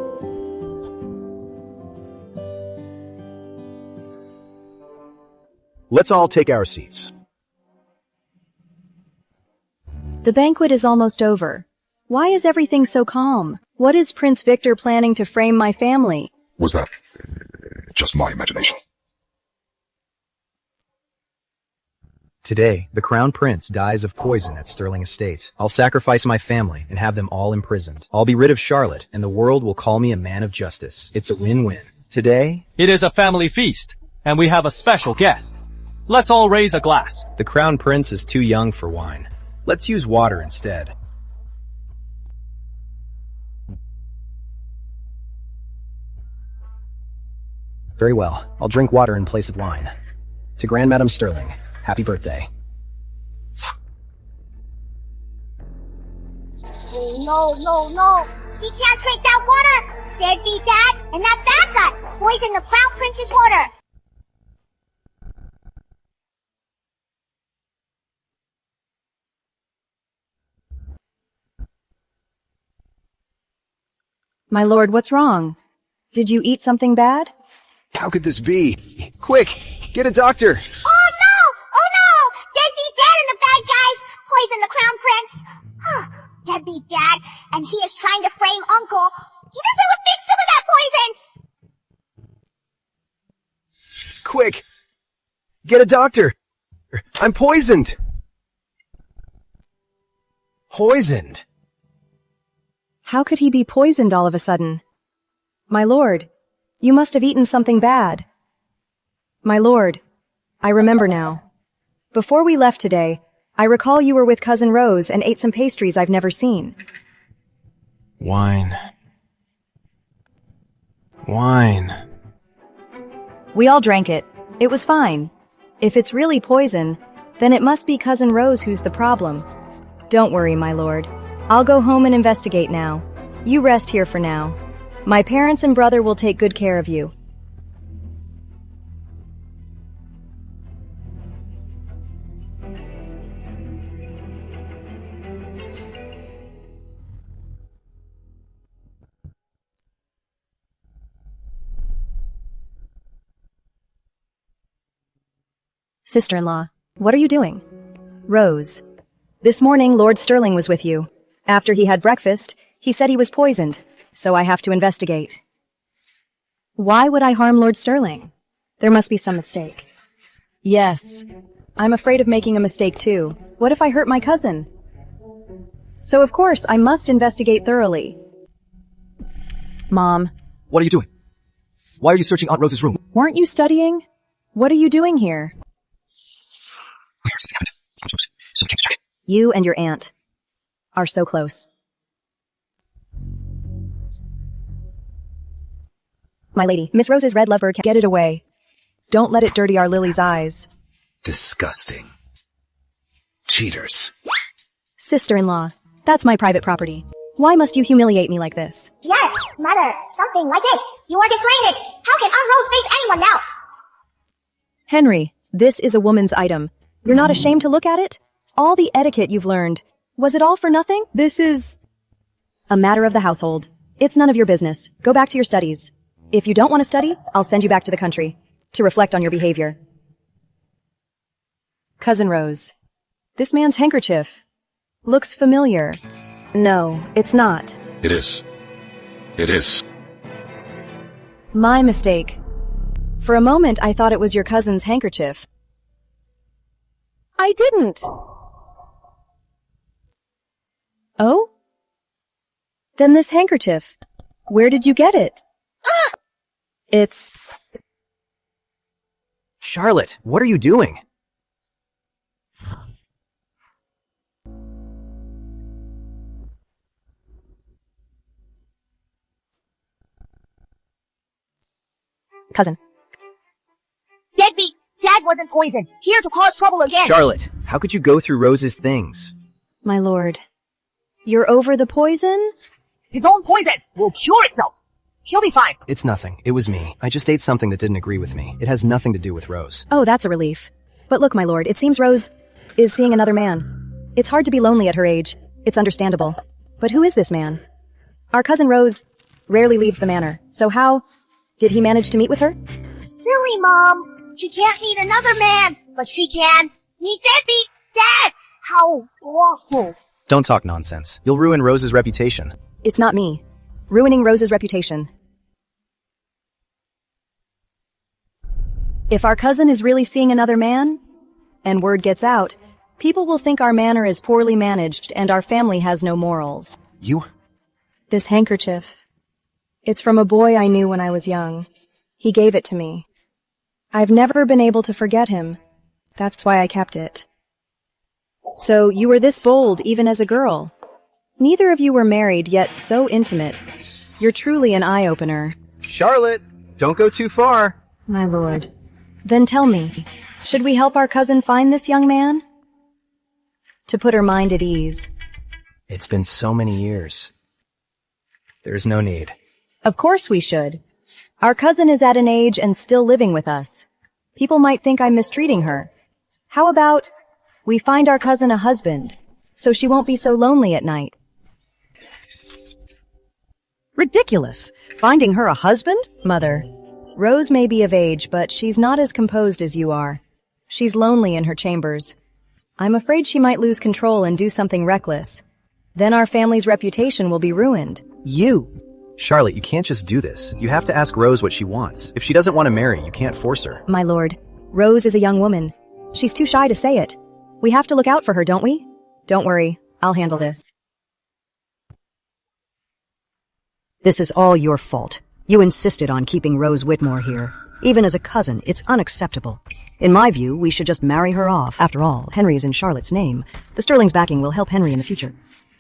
Let's all take our seats. The banquet is almost over. Why is everything so calm? What is Prince Victor planning to frame my family? Was that just my imagination? Today, the Crown Prince dies of poison at Sterling Estate. I'll sacrifice my family and have them all imprisoned. I'll be rid of Charlotte, and the world will call me a man of justice. It's a win-win. Today, It is a family feast, and we have a special guest. Let's all raise a glass. the Crown Prince is too young for wine. Let's use water instead. Very well. I'll drink water in place of wine. To Grand Madame Sterling, happy birthday. Oh, no. He can't drink that water. Deadbeat dad and that bad guy poisoned the Crown Prince's water. My lord, what's wrong? Did you eat something bad? How could this be? Quick, get a doctor. Oh no! Deadbeat dad and the bad guys poisoned the Crown Prince. Deadbeat dad, and he is trying to frame Uncle. He doesn't want to mix some of that poison. Quick, get a doctor. I'm poisoned. Poisoned? How could he be poisoned all of a sudden? My lord, you must have eaten something bad. My lord, I remember now. Before we left today, I recall you were with Cousin Rose and ate some pastries I've never seen. Wine. We all drank it. It was fine. If it's really poison, then it must be Cousin Rose who's the problem. Don't worry, my lord. I'll go home and investigate now. You rest here for now. My parents and brother will take good care of you. Sister-in-law, what are you doing? Rose. This morning, Lord Sterling was with you. After he had breakfast, he said he was poisoned, so I have to investigate. Why would I harm Lord Sterling? There must be some mistake. Yes, I'm afraid of making a mistake too. What if I hurt my cousin? So of course, I must investigate thoroughly. Mom. What are you doing? Why are you searching Aunt Rose's room? Weren't you studying? What are you doing here? You and your aunt are so close. My lady, Miss Rose's red lovebird, get it away. Don't let it dirty our Lily's eyes. Disgusting. Cheaters. Sister-in-law, that's my private property. Why must you humiliate me like this? Yes, Mother, something like this. You are displaying it. How can Aunt Rose face anyone now? Henry, this is a woman's item. You're not ashamed to look at it? All the etiquette you've learned. Was it all for nothing? This is a matter of the household. It's none of your business. Go back to your studies. If you don't want to study, I'll send you back to the country to reflect on your behavior. Cousin Rose, this man's handkerchief looks familiar. No, it's not. It is. It is. My mistake. For a moment, I thought it was your cousin's handkerchief. I didn't. Oh? Then this handkerchief. Where did you get it? It's... Charlotte, what are you doing? Cousin. Deadbeat! Dad wasn't poisoned. Here to cause trouble again. Charlotte, how could you go through Rose's things? My lord. You're over the poison? His own poison will cure itself. He'll be fine. It's nothing. It was me. I just ate something that didn't agree with me. It has nothing to do with Rose. Oh, that's a relief. But look, my lord, it seems Rose is seeing another man. It's hard to be lonely at her age. It's understandable. But who is this man? Our cousin Rose rarely leaves the manor. So how did he manage to meet with her? Silly Mom. She can't meet another man, but she can meet deadbeat Dad. How awful. Don't talk nonsense. You'll ruin Rose's reputation. It's not me. Ruining Rose's reputation. If our cousin is really seeing another man, and word gets out, people will think our manor is poorly managed and our family has no morals. You? This handkerchief. It's from a boy I knew when I was young. He gave it to me. I've never been able to forget him. That's why I kept it. So you were this bold even as a girl. Neither of you were married, yet so intimate. You're truly an eye-opener. Charlotte, don't go too far. My lord. Then tell me, should we help our cousin find this young man? To put her mind at ease. It's been so many years. There's no need. Of course we should. Our cousin is at an age and still living with us. People might think I'm mistreating her. How about we find our cousin a husband, so she won't be so lonely at night? Ridiculous. Finding her a husband? Mother, Rose may be of age, but she's not as composed as you are. She's lonely in her chambers. I'm afraid she might lose control and do something reckless. Then our family's reputation will be ruined. You! Charlotte, you can't just do this. You have to ask Rose what she wants. If she doesn't want to marry, you can't force her. My lord, Rose is a young woman. She's too shy to say it. We have to look out for her, don't we? Don't worry, I'll handle this. This is all your fault. You insisted on keeping Rose Whitmore here. Even as a cousin, it's unacceptable. In my view, we should just marry her off. After all, Henry is in Charlotte's name. The Sterling's backing will help Henry in the future.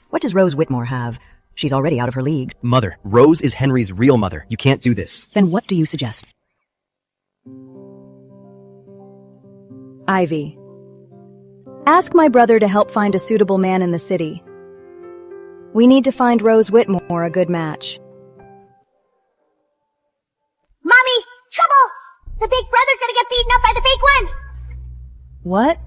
What does Rose Whitmore have? She's already out of her league. Mother, Rose is Henry's real mother. You can't do this. Then what do you suggest? Ivy. Ask my brother to help find a suitable man in the city. We need to find Rose Whitmore a good match. Mommy! Trouble! The big brother's gonna get beaten up by the fake one! What?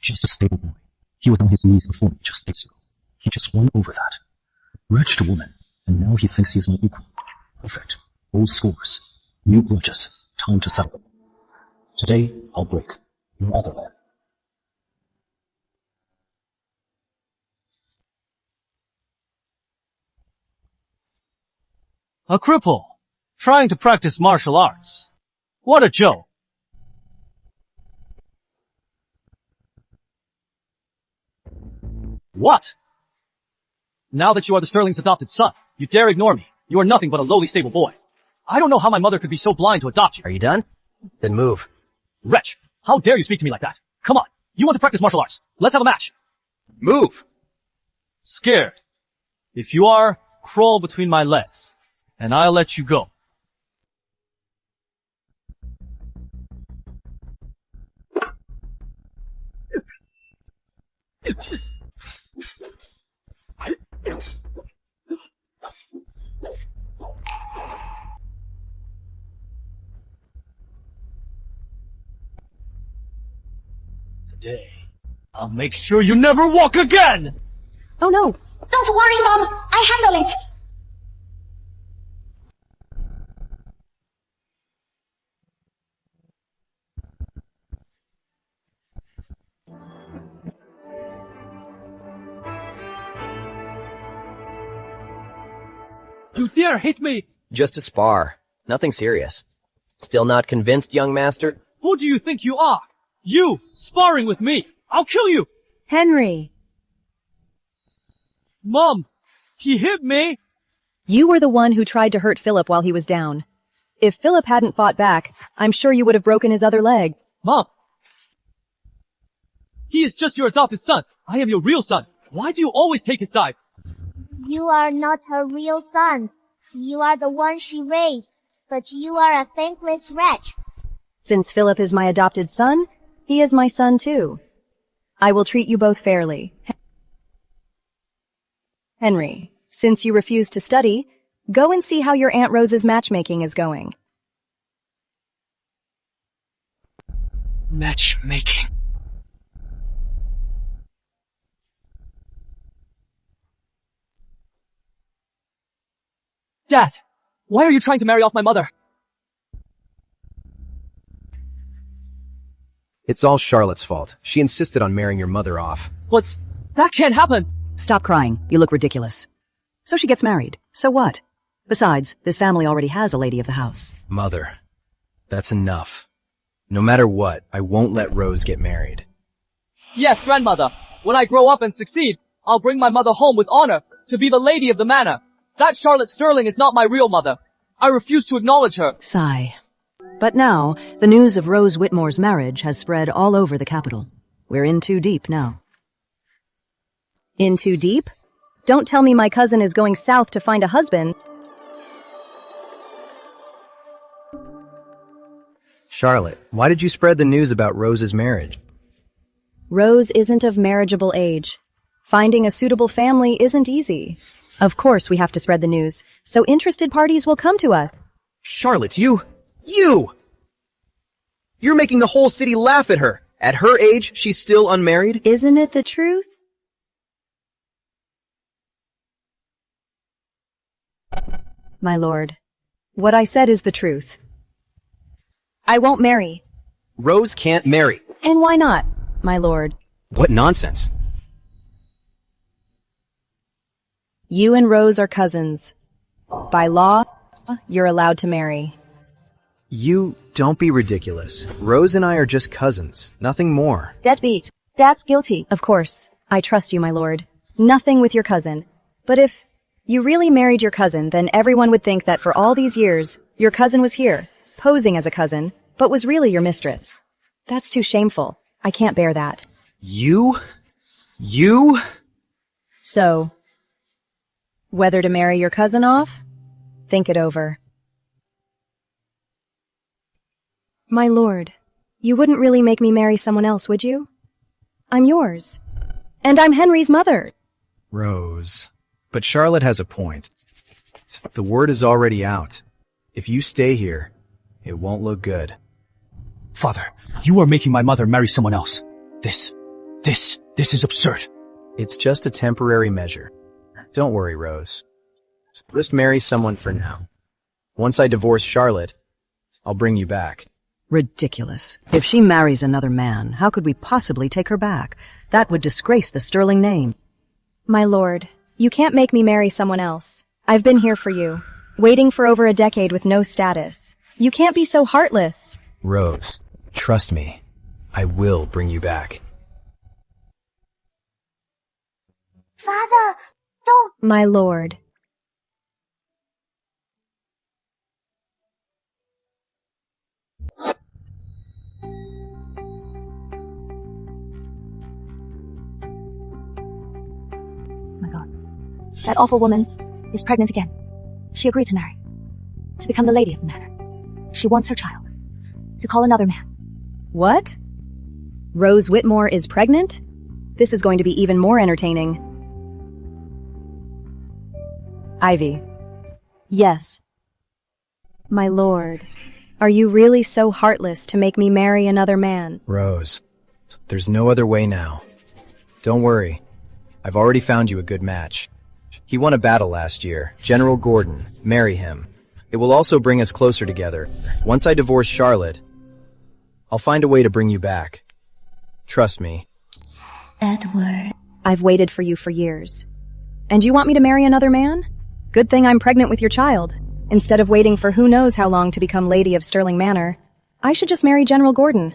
Just a stable boy. He was on his knees before me just days ago. He just won over that. Wretched woman, and now he thinks he is my equal. Perfect. Old scores. New grudges. Time to settle them. Today, I'll break your other leg. A cripple, trying to practice martial arts. What a joke. What? Now that you are the Sterling's adopted son, you dare ignore me. You are nothing but a lowly stable boy. I don't know how my mother could be so blind to adopt you. Are you done? Then move. Wretch, how dare you speak to me like that? Come on, you want to practice martial arts. Let's have a match. Move! Scared. If you are, crawl between my legs, and I'll let you go. Today, I'll make sure you never walk again! Oh no! Don't worry, Mom! I handle it! You dare hit me! Just a spar. Nothing serious. Still not convinced, young master? Who do you think you are? You, sparring with me! I'll kill you! Henry! Mom! He hit me! You were the one who tried to hurt Philip while he was down. If Philip hadn't fought back, I'm sure you would have broken his other leg. Mom! He is just your adopted son. I am your real son. Why do you always take his side? You are not her real son. You are the one she raised, but you are a thankless wretch. Since Philip is my adopted son, he is my son too. I will treat you both fairly. Henry, since you refuse to study, go and see how your Aunt Rose's matchmaking is going. Matchmaking. Dad, why are you trying to marry off my mother? It's all Charlotte's fault. She insisted on marrying your mother off. That can't happen! Stop crying. You look ridiculous. So she gets married. So what? Besides, this family already has a lady of the house. Mother, that's enough. No matter what, I won't let Rose get married. Yes, grandmother. When I grow up and succeed, I'll bring my mother home with honor to be the lady of the manor. That Charlotte Sterling is not my real mother. I refuse to acknowledge her. Sigh. But now, the news of Rose Whitmore's marriage has spread all over the capital. We're in too deep now. In too deep? Don't tell me my cousin is going south to find a husband. Charlotte, why did you spread the news about Rose's marriage? Rose isn't of marriageable age. Finding a suitable family isn't easy. Of course we have to spread the news, so interested parties will come to us. Charlotte, you! You're making the whole city laugh at her. At her age, she's still unmarried? Isn't it the truth? My lord, what I said is the truth. I won't marry. Rose can't marry. And why not, my lord? What nonsense. You and Rose are cousins. By law, you're allowed to marry. You don't be ridiculous. Rose and I are just cousins, nothing more. Deadbeat. That's guilty. Of course. I trust you, my lord. Nothing with your cousin. But if you really married your cousin, then everyone would think that for all these years, your cousin was here, posing as a cousin, but was really your mistress. That's too shameful. I can't bear that. You? So, whether to marry your cousin off? Think it over. My lord, you wouldn't really make me marry someone else, would you? I'm yours. And I'm Henry's mother. Rose. But Charlotte has a point. The word is already out. If you stay here, it won't look good. Father, you are making my mother marry someone else. This is absurd. It's just a temporary measure. Don't worry, Rose. Just marry someone for now. Once I divorce Charlotte, I'll bring you back. Ridiculous. If she marries another man, how could we possibly take her back? That would disgrace the sterling name. My lord, you can't make me marry someone else. I've been here for you, waiting for over a decade with no status. You can't be so heartless. Rose, trust me. I will bring you back. Father, don't. My lord. My God. That awful woman is pregnant again. She agreed to marry. To become the lady of the manor. She wants her child. To call another man. What? Rose Whitmore is pregnant? This is going to be even more entertaining. Ivy. Yes. My lord, are you really so heartless to make me marry another man? Rose, there's no other way now. Don't worry. I've already found you a good match. He won a battle last year. General Gordon. Marry him. It will also bring us closer together. Once I divorce Charlotte, I'll find a way to bring you back. Trust me. Edward. I've waited for you for years. And you want me to marry another man? Good thing I'm pregnant with your child. Instead of waiting for who knows how long to become Lady of Stirling Manor, I should just marry General Gordon.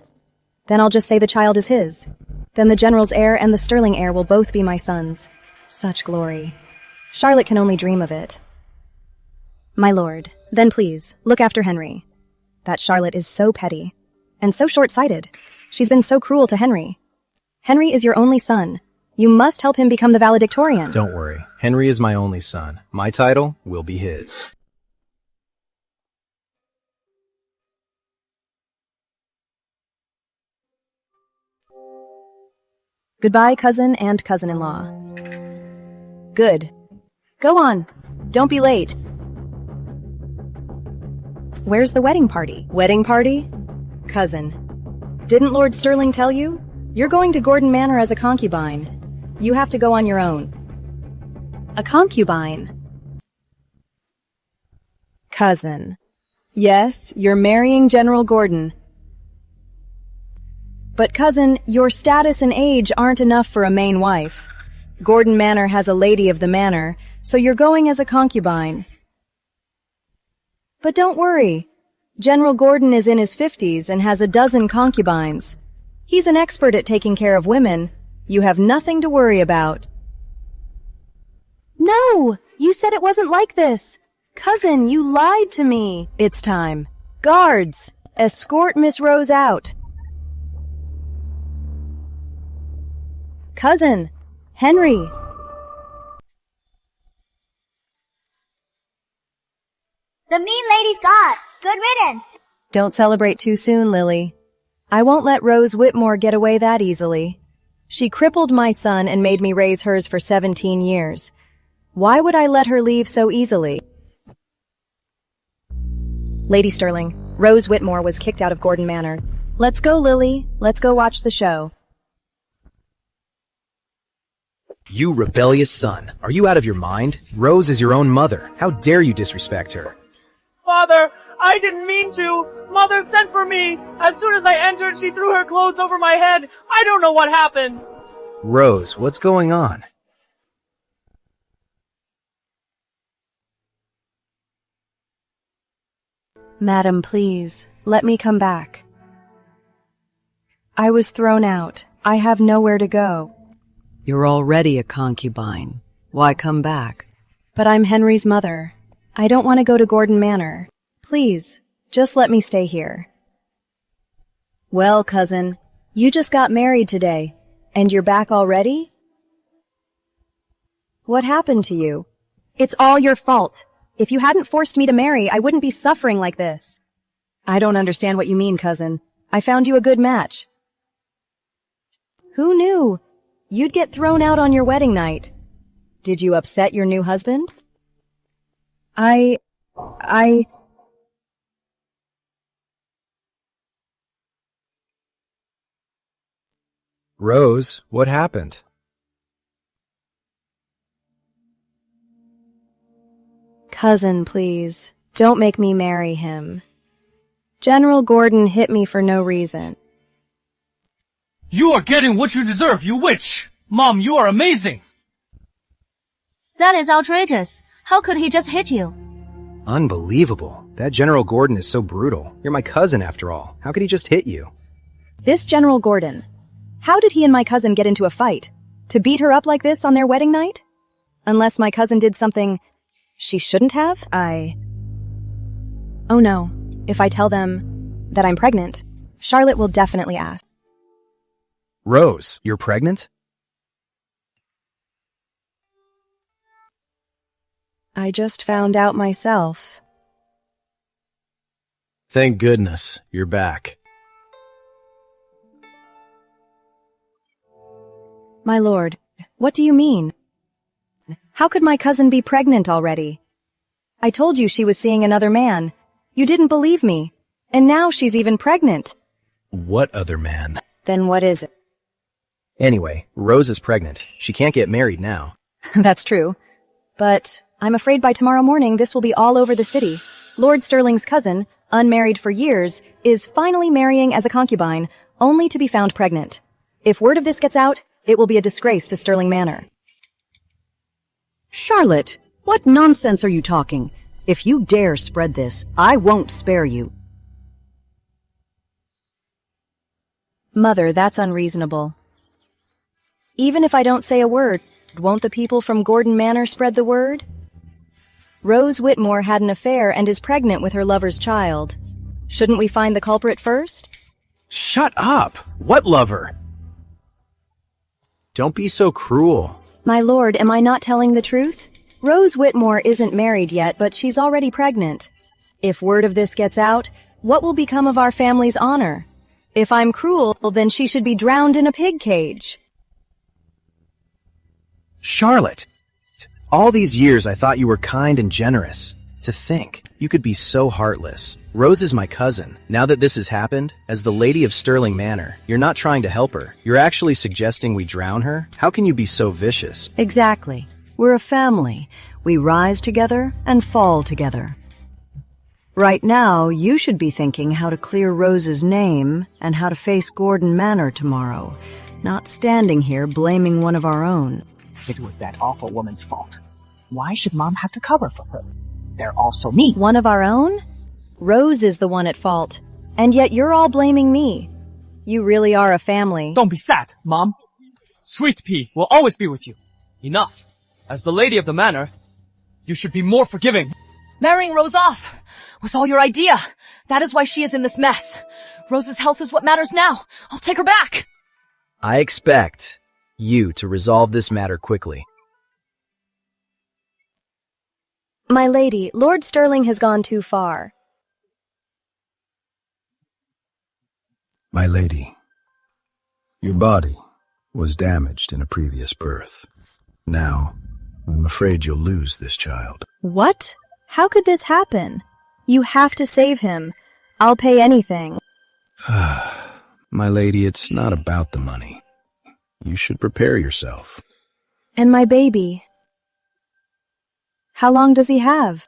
Then I'll just say the child is his. Then the General's heir and the Stirling heir will both be my sons. Such glory. Charlotte can only dream of it. My lord, then please, look after Henry. That Charlotte is so petty. And so short-sighted. She's been so cruel to Henry. Henry is your only son. You must help him become the valedictorian. Don't worry. Henry is my only son. My title will be his. Goodbye, cousin and cousin-in-law. Good. Go on. Don't be late. Where's the wedding party? Wedding party? Cousin. Didn't Lord Stirling tell you? You're going to Gordon Manor as a concubine. You have to go on your own. A concubine? Cousin. Yes, you're marrying General Gordon. But cousin, your status and age aren't enough for a main wife. Gordon Manor has a lady of the manor, so you're going as a concubine. But don't worry. General Gordon is in his 50s and has a dozen concubines. He's an expert at taking care of women. You have nothing to worry about. No! You said it wasn't like this. Cousin, you lied to me. It's time. Guards, escort Miss Rose out. Cousin, Henry. The mean lady's gone. Good riddance. Don't celebrate too soon, Lily. I won't let Rose Whitmore get away that easily. She crippled my son and made me raise hers for 17 years. Why would I let her leave so easily? Lady Stirling, Rose Whitmore was kicked out of Gordon Manor. Let's go, Lily. Let's go watch the show. You rebellious son. Are you out of your mind? Rose is your own mother. How dare you disrespect her? Father, I didn't mean to. Mother sent for me. As soon as I entered, she threw her clothes over my head. I don't know what happened. Rose, what's going on? Madam, please, let me come back. I was thrown out. I have nowhere to go. You're already a concubine. Why come back? But I'm Henry's mother. I don't want to go to Gordon Manor. Please, just let me stay here. Well, cousin, you just got married today, and you're back already? What happened to you? It's all your fault. If you hadn't forced me to marry, I wouldn't be suffering like this. I don't understand what you mean, cousin. I found you a good match. Who knew? You'd get thrown out on your wedding night. Did you upset your new husband? Rose, what happened? Cousin, please. Don't make me marry him. General Gordon hit me for no reason. You are getting what you deserve, you witch! Mom, you are amazing! That is outrageous. How could he just hit you? Unbelievable. That General Gordon is so brutal. You're my cousin after all. How could he just hit you? This General Gordon. How did he and my cousin get into a fight? To beat her up like this on their wedding night? Unless my cousin did something she shouldn't have? Oh no. If I tell them that I'm pregnant, Charlotte will definitely ask. Rose, you're pregnant? I just found out myself. Thank goodness, you're back. My lord, what do you mean? How could my cousin be pregnant already? I told you she was seeing another man. You didn't believe me. And now she's even pregnant. What other man? Then what is it? Anyway, Rose is pregnant. She can't get married now. That's true. But I'm afraid by tomorrow morning this will be all over the city. Lord Sterling's cousin, unmarried for years, is finally marrying as a concubine, only to be found pregnant. If word of this gets out, it will be a disgrace to Sterling Manor. Charlotte, what nonsense are you talking? If you dare spread this, I won't spare you. Mother, that's unreasonable. Even if I don't say a word, won't the people from Gordon Manor spread the word? Rose Whitmore had an affair and is pregnant with her lover's child. Shouldn't we find the culprit first? Shut up! What lover? Don't be so cruel. My lord, am I not telling the truth? Rose Whitmore isn't married yet, but she's already pregnant. If word of this gets out, what will become of our family's honor? If I'm cruel, then she should be drowned in a pig cage. Charlotte! All these years I thought you were kind and generous. To think, you could be so heartless. Rose is my cousin. Now that this has happened, as the Lady of Sterling Manor, you're not trying to help her. You're actually suggesting we drown her? How can you be so vicious? Exactly. We're a family. We rise together and fall together. Right now, you should be thinking how to clear Rose's name and how to face Gordon Manor tomorrow, not standing here blaming one of our own. It was that awful woman's fault. Why should Mom have to cover for her? They're also me. One of our own? Rose is the one at fault. And yet you're all blaming me. You really are a family. Don't be sad, Mom. Sweet Pea will always be with you. Enough. As the lady of the manor, you should be more forgiving. Marrying Rose off was all your idea. That is why she is in this mess. Rose's health is what matters now. I'll take her back. I expect you to resolve this matter quickly. My lady, Lord Sterling has gone too far. My lady, your body was damaged in a previous birth. Now, I'm afraid you'll lose this child. What? How could this happen? You have to save him. I'll pay anything. My lady, it's not about the money. You should prepare yourself. And my baby? How long does he have?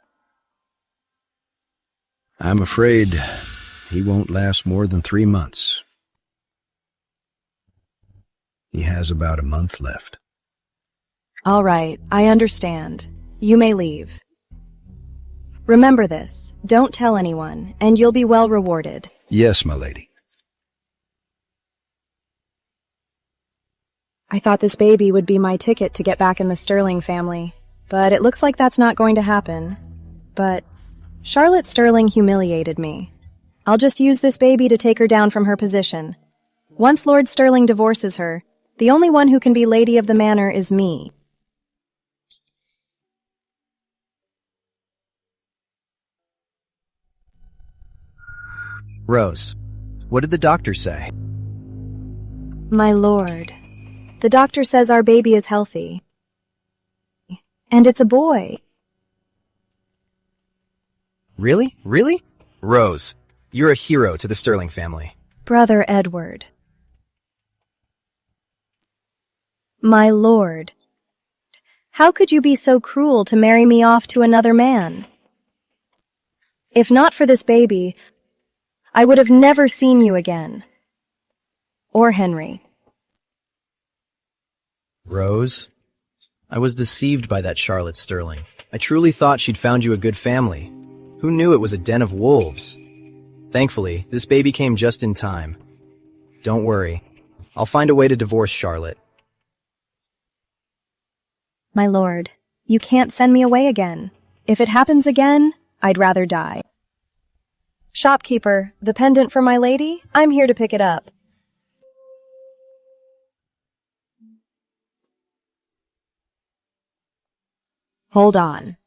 I'm afraid he won't last more than 3 months. He has about a month left. All right, I understand. You may leave. Remember this. Don't tell anyone, and you'll be well rewarded. Yes, my lady. I thought this baby would be my ticket to get back in the Sterling family, but it looks like that's not going to happen. But Charlotte Sterling humiliated me. I'll just use this baby to take her down from her position. Once Lord Sterling divorces her, the only one who can be Lady of the Manor is me. Rose, what did the doctor say? My lord, the doctor says our baby is healthy. And it's a boy. Really? Really? Rose, you're a hero to the Sterling family. Brother Edward. My lord, how could you be so cruel to marry me off to another man? If not for this baby, I would have never seen you again. Or Henry. Rose, I was deceived by that Charlotte Sterling. I truly thought she'd found you a good family. Who knew it was a den of wolves? Thankfully, this baby came just in time. Don't worry. I'll find a way to divorce Charlotte. My lord, you can't send me away again. If it happens again, I'd rather die. Shopkeeper, the pendant for my lady? I'm here to pick it up. Hold on.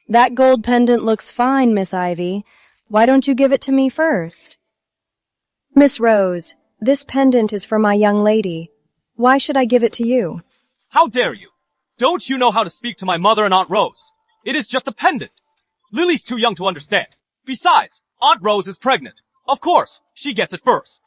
That gold pendant looks fine, Miss Ivy. Why don't you give it to me first? Miss Rose, this pendant is for my young lady. Why should I give it to you? How dare you? Don't you know how to speak to my mother and Aunt Rose? It is just a pendant. Lily's too young to understand. Besides, Aunt Rose is pregnant. Of course, she gets it first.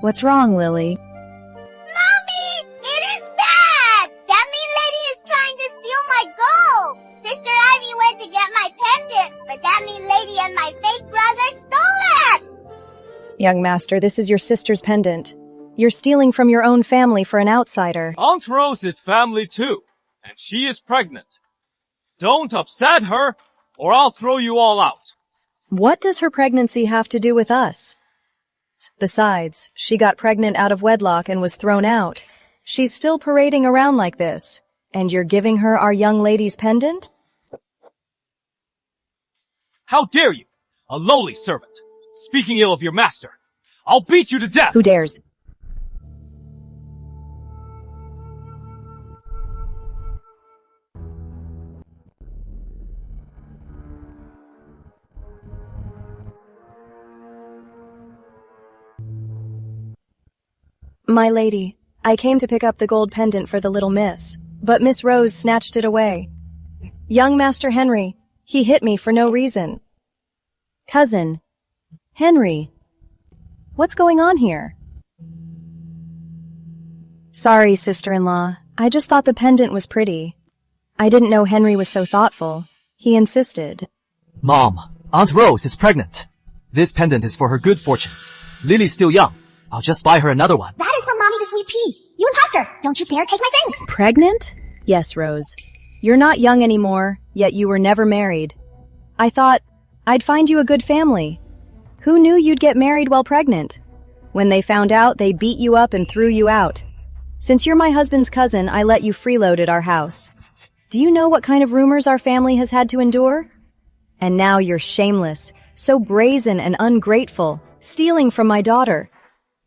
What's wrong, Lily? Mommy! It is bad! That mean lady is trying to steal my gold! Sister Ivy went to get my pendant, but that mean lady and my fake brother stole it! Young master, this is your sister's pendant. You're stealing from your own family for an outsider. Aunt Rose is family too, and she is pregnant. Don't upset her, or I'll throw you all out. What does her pregnancy have to do with us? Besides, she got pregnant out of wedlock and was thrown out. She's still parading around like this, and you're giving her our young lady's pendant? How dare you, a lowly servant, speaking ill of your master. I'll beat you to death. Who dares? My lady, I came to pick up the gold pendant for the little miss, but Miss Rose snatched it away. Young Master Henry, he hit me for no reason. Cousin, Henry, what's going on here? Sorry, sister-in-law. I just thought the pendant was pretty. I didn't know Henry was so thoughtful. He insisted. Mom, Aunt Rose is pregnant. This pendant is for her good fortune. Lily's still young. I'll just buy her another one. That is from Mommy to Sweet Pea. You imposter! Don't you dare take my things! Pregnant? Yes, Rose. You're not young anymore, yet you were never married. I thought I'd find you a good family. Who knew you'd get married while pregnant? When they found out, they beat you up and threw you out. Since you're my husband's cousin, I let you freeload at our house. Do you know what kind of rumors our family has had to endure? And now you're shameless, so brazen and ungrateful, stealing from my daughter.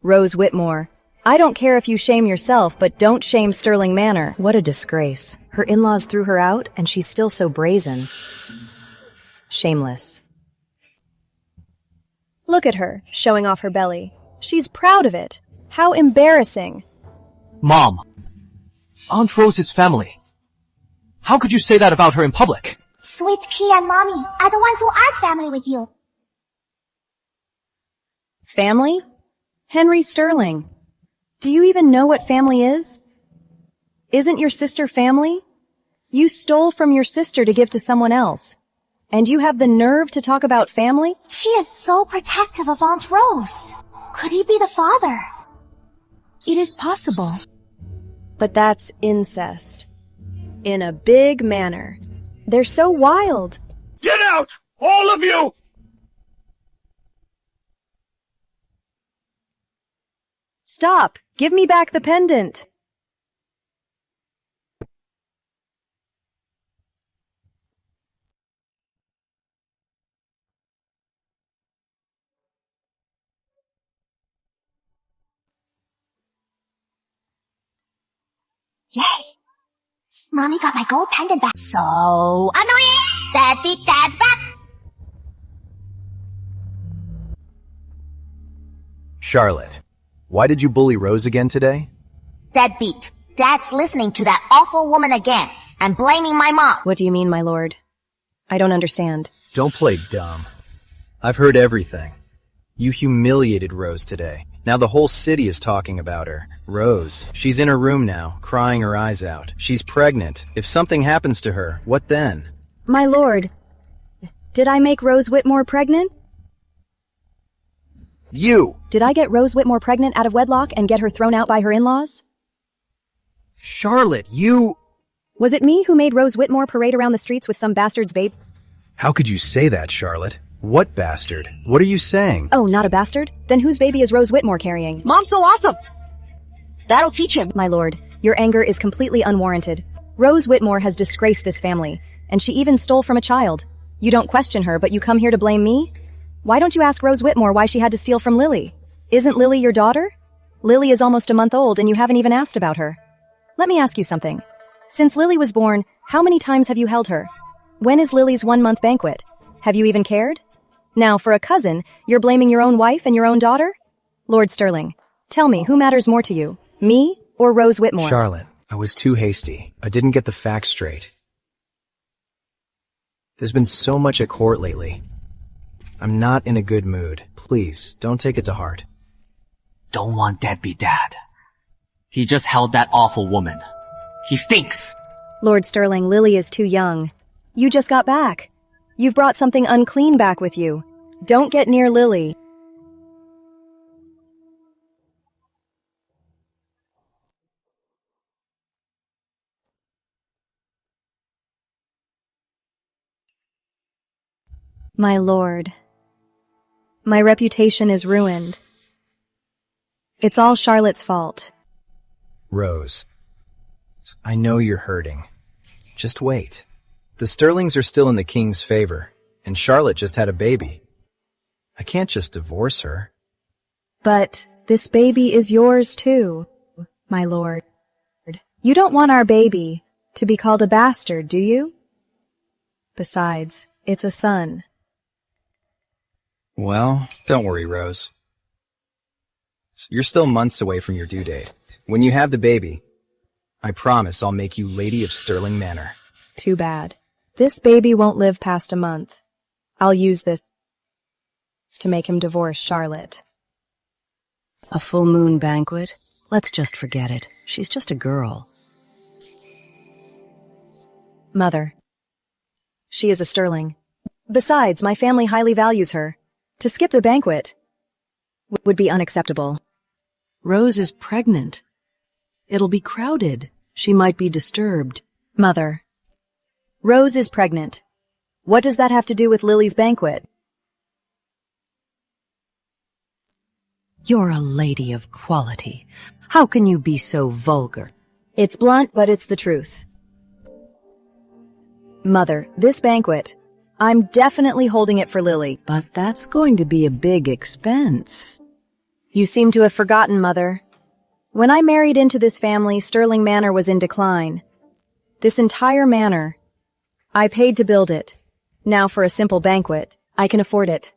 Rose Whitmore, I don't care if you shame yourself, but don't shame Sterling Manor. What a disgrace. Her in-laws threw her out, and she's still so brazen. Shameless. Look at her, showing off her belly. She's proud of it. How embarrassing. Mom, Aunt Rose's family. How could you say that about her in public? Sweet Pea and Mommy are the ones who aren't family with you. Family? Henry Sterling. Do you even know what family is? Isn't your sister family? You stole from your sister to give to someone else. And you have the nerve to talk about family? She is so protective of Aunt Rose. Could he be the father? It is possible. But that's incest. In a big manner. They're so wild. Get out! All of you! Stop! Give me back the pendant! Yay! Mommy got my gold pendant back. So annoying! Deadbeat dad's back! Charlotte, why did you bully Rose again today? Deadbeat. Dad's listening to that awful woman again and blaming my mom. What do you mean, my lord? I don't understand. Don't play dumb. I've heard everything. You humiliated Rose today. Now the whole city is talking about her. Rose, she's in her room now, crying her eyes out. She's pregnant. If something happens to her, what then? My lord, did I make Rose Whitmore pregnant? You! Did I get Rose Whitmore pregnant out of wedlock and get her thrown out by her in-laws? Charlotte, you... Was it me who made Rose Whitmore parade around the streets with some bastard's babe? How could you say that, Charlotte? What bastard? What are you saying? Oh, not a bastard? Then whose baby is Rose Whitmore carrying? Mom's so awesome! That'll teach him. My lord, your anger is completely unwarranted. Rose Whitmore has disgraced this family, and she even stole from a child. You don't question her, but you come here to blame me? Why don't you ask Rose Whitmore why she had to steal from Lily? Isn't Lily your daughter? Lily is almost a month old and you haven't even asked about her. Let me ask you something. Since Lily was born, how many times have you held her? When is Lily's 1-month banquet? Have you even cared? Now, for a cousin, you're blaming your own wife and your own daughter? Lord Sterling, tell me, who matters more to you, me or Rose Whitmore? Charlotte, I was too hasty. I didn't get the facts straight. There's been so much at court lately. I'm not in a good mood. Please, don't take it to heart. Don't want deadbeat dad. He just held that awful woman. He stinks! Lord Sterling, Lily is too young. You just got back. You've brought something unclean back with you. Don't get near Lily. My lord, my reputation is ruined. It's all Charlotte's fault. Rose, I know you're hurting. Just wait. The Sterlings are still in the king's favor, and Charlotte just had a baby. I can't just divorce her. But this baby is yours too, my lord. You don't want our baby to be called a bastard, do you? Besides, it's a son. Well, don't worry, Rose. You're still months away from your due date. When you have the baby, I promise I'll make you Lady of Sterling Manor. Too bad. This baby won't live past a month. I'll use this to make him divorce Charlotte. A full moon banquet? Let's just forget it. She's just a girl. Mother. She is a Sterling. Besides, my family highly values her. To skip the banquet would be unacceptable. Rose is pregnant. It'll be crowded. She might be disturbed. Mother. Rose is pregnant. What does that have to do with Lily's banquet? You're a lady of quality. How can you be so vulgar? It's blunt, but it's the truth. Mother, this banquet, I'm definitely holding it for Lily. But that's going to be a big expense. You seem to have forgotten, Mother. When I married into this family, Sterling Manor was in decline. This entire manor, I paid to build it. Now for a simple banquet, I can afford it.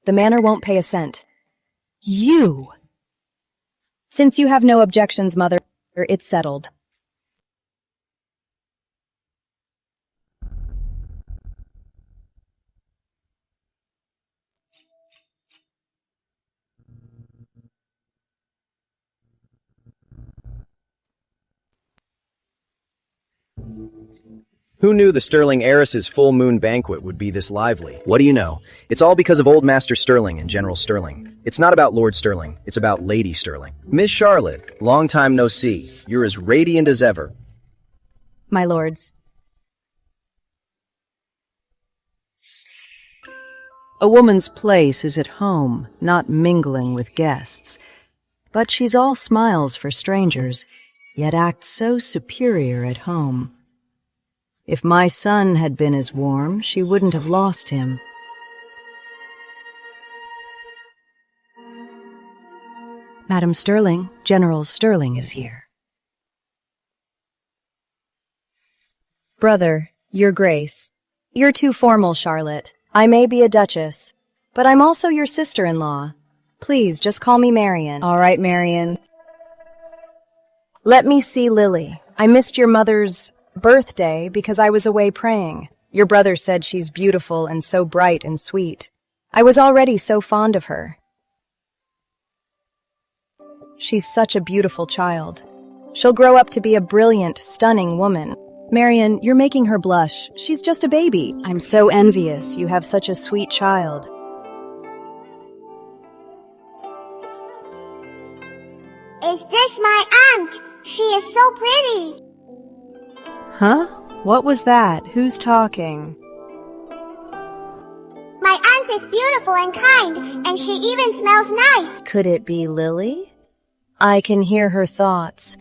The manor won't pay a cent. You! Since you have no objections, Mother, it's settled. Who knew the Sterling heiress's full moon banquet would be this lively? What do you know? It's all because of Old Master Sterling and General Sterling. It's not about Lord Sterling, it's about Lady Sterling. Miss Charlotte, long time no see. You're as radiant as ever. My lords. A woman's place is at home, not mingling with guests. But she's all smiles for strangers, yet acts so superior at home. If my son had been as warm, she wouldn't have lost him. Madam Sterling, General Sterling is here. Brother, Your Grace. You're too formal, Charlotte. I may be a duchess, but I'm also your sister-in-law. Please, just call me Marion. All right, Marion. Let me see Lily. I missed your mother's birthday because I was away praying. Your brother said she's beautiful and so bright and sweet. I was already so fond of her. She's such a beautiful child. She'll grow up to be a brilliant, stunning woman. Marion, you're making her blush. She's just a baby. I'm so envious. You have such a sweet child. Is this my aunt? She is so pretty. Huh? What was that? Who's talking? My aunt is beautiful and kind, and she even smells nice. Could it be Lily? I can hear her thoughts.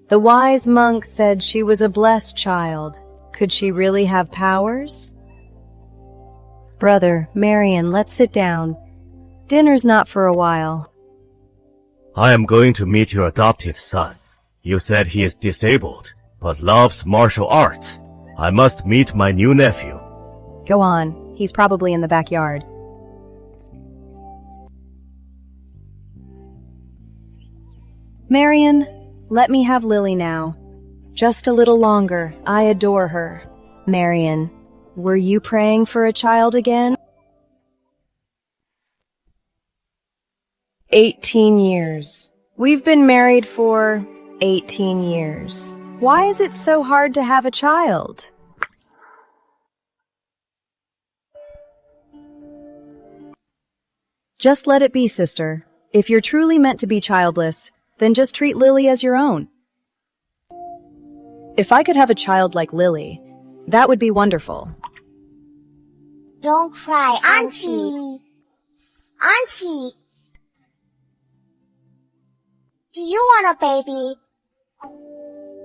The wise monk said she was a blessed child. Could she really have powers? Brother, Marion, let's sit down. Dinner's not for a while. I am going to meet your adopted son. You said he is disabled, but loves martial arts. I must meet my new nephew. Go on. He's probably in the backyard. Marion, let me have Lily now. Just a little longer. I adore her. Marion, were you praying for a child again? 18 years. We've been married for 18 years. Why is it so hard to have a child? Just let it be, sister. If you're truly meant to be childless, then just treat Lily as your own. If I could have a child like Lily, that would be wonderful. Don't cry, Auntie. Auntie. Do you want a baby?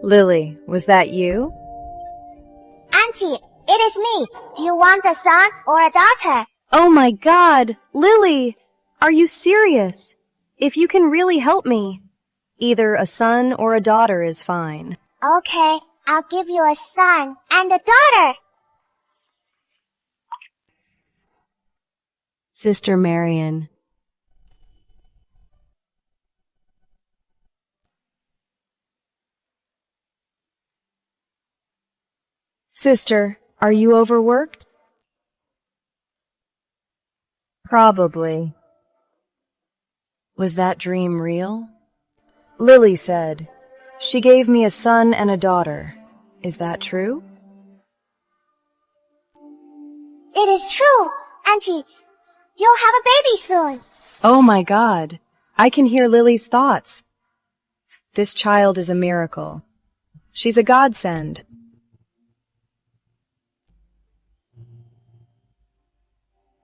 Lily, was that you? Auntie, it is me. Do you want a son or a daughter? Oh my God! Lily! Are you serious? If you can really help me, either a son or a daughter is fine. Okay, I'll give you a son and a daughter. Sister Marion. Sister, are you overworked? Probably. Was that dream real? Lily said, she gave me a son and a daughter. Is that true? It is true, Auntie. You'll have a baby soon. Oh my God. I can hear Lily's thoughts. This child is a miracle. She's a godsend.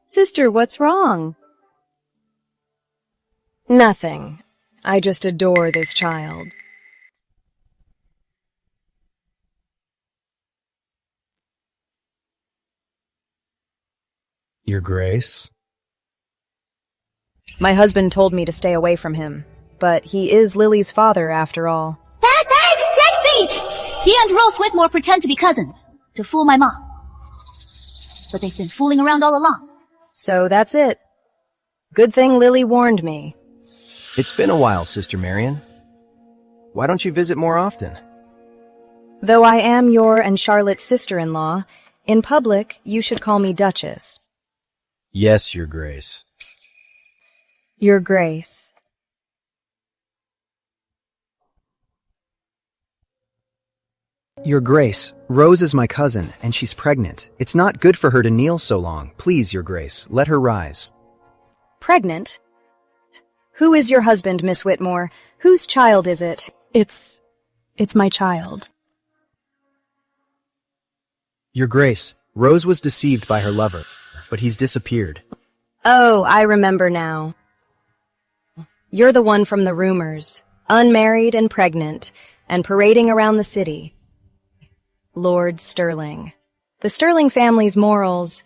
Sister, what's wrong? Nothing. I just adore this child. Your Grace? My husband told me to stay away from him, but he is Lily's father after all. Deadbeat! He and Rose Whitmore pretend to be cousins, to fool my mom. But they've been fooling around all along. So that's it. Good thing Lily warned me. It's been a while, Sister Marion. Why don't you visit more often? Though I am your and Charlotte's sister-in-law, in public you should call me Duchess. Yes, Your Grace. Your Grace. Your Grace, Rose is my cousin, and she's pregnant. It's not good for her to kneel so long. Please, Your Grace, let her rise. Pregnant? Who is your husband, Miss Whitmore? Whose child is it? It's my child. Your Grace, Rose was deceived by her lover, but he's disappeared. Oh, I remember now. You're the one from the rumors, unmarried and pregnant, and parading around the city. Lord Sterling. The Sterling family's morals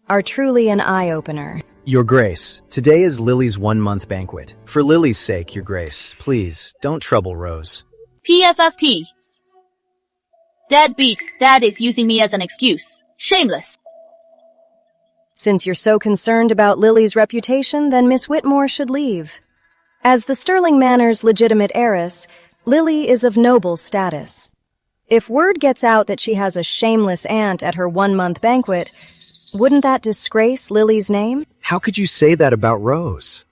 are truly an eye-opener. Your Grace, today is Lily's 1-month banquet. For Lily's sake, Your Grace, please, don't trouble Rose. PFFT. Deadbeat. Dad is using me as an excuse. Shameless. Since you're so concerned about Lily's reputation, then Miss Whitmore should leave. As the Sterling Manor's legitimate heiress, Lily is of noble status. If word gets out that she has a shameless aunt at her 1-month banquet, wouldn't that disgrace Lily's name? How could you say that about Rose?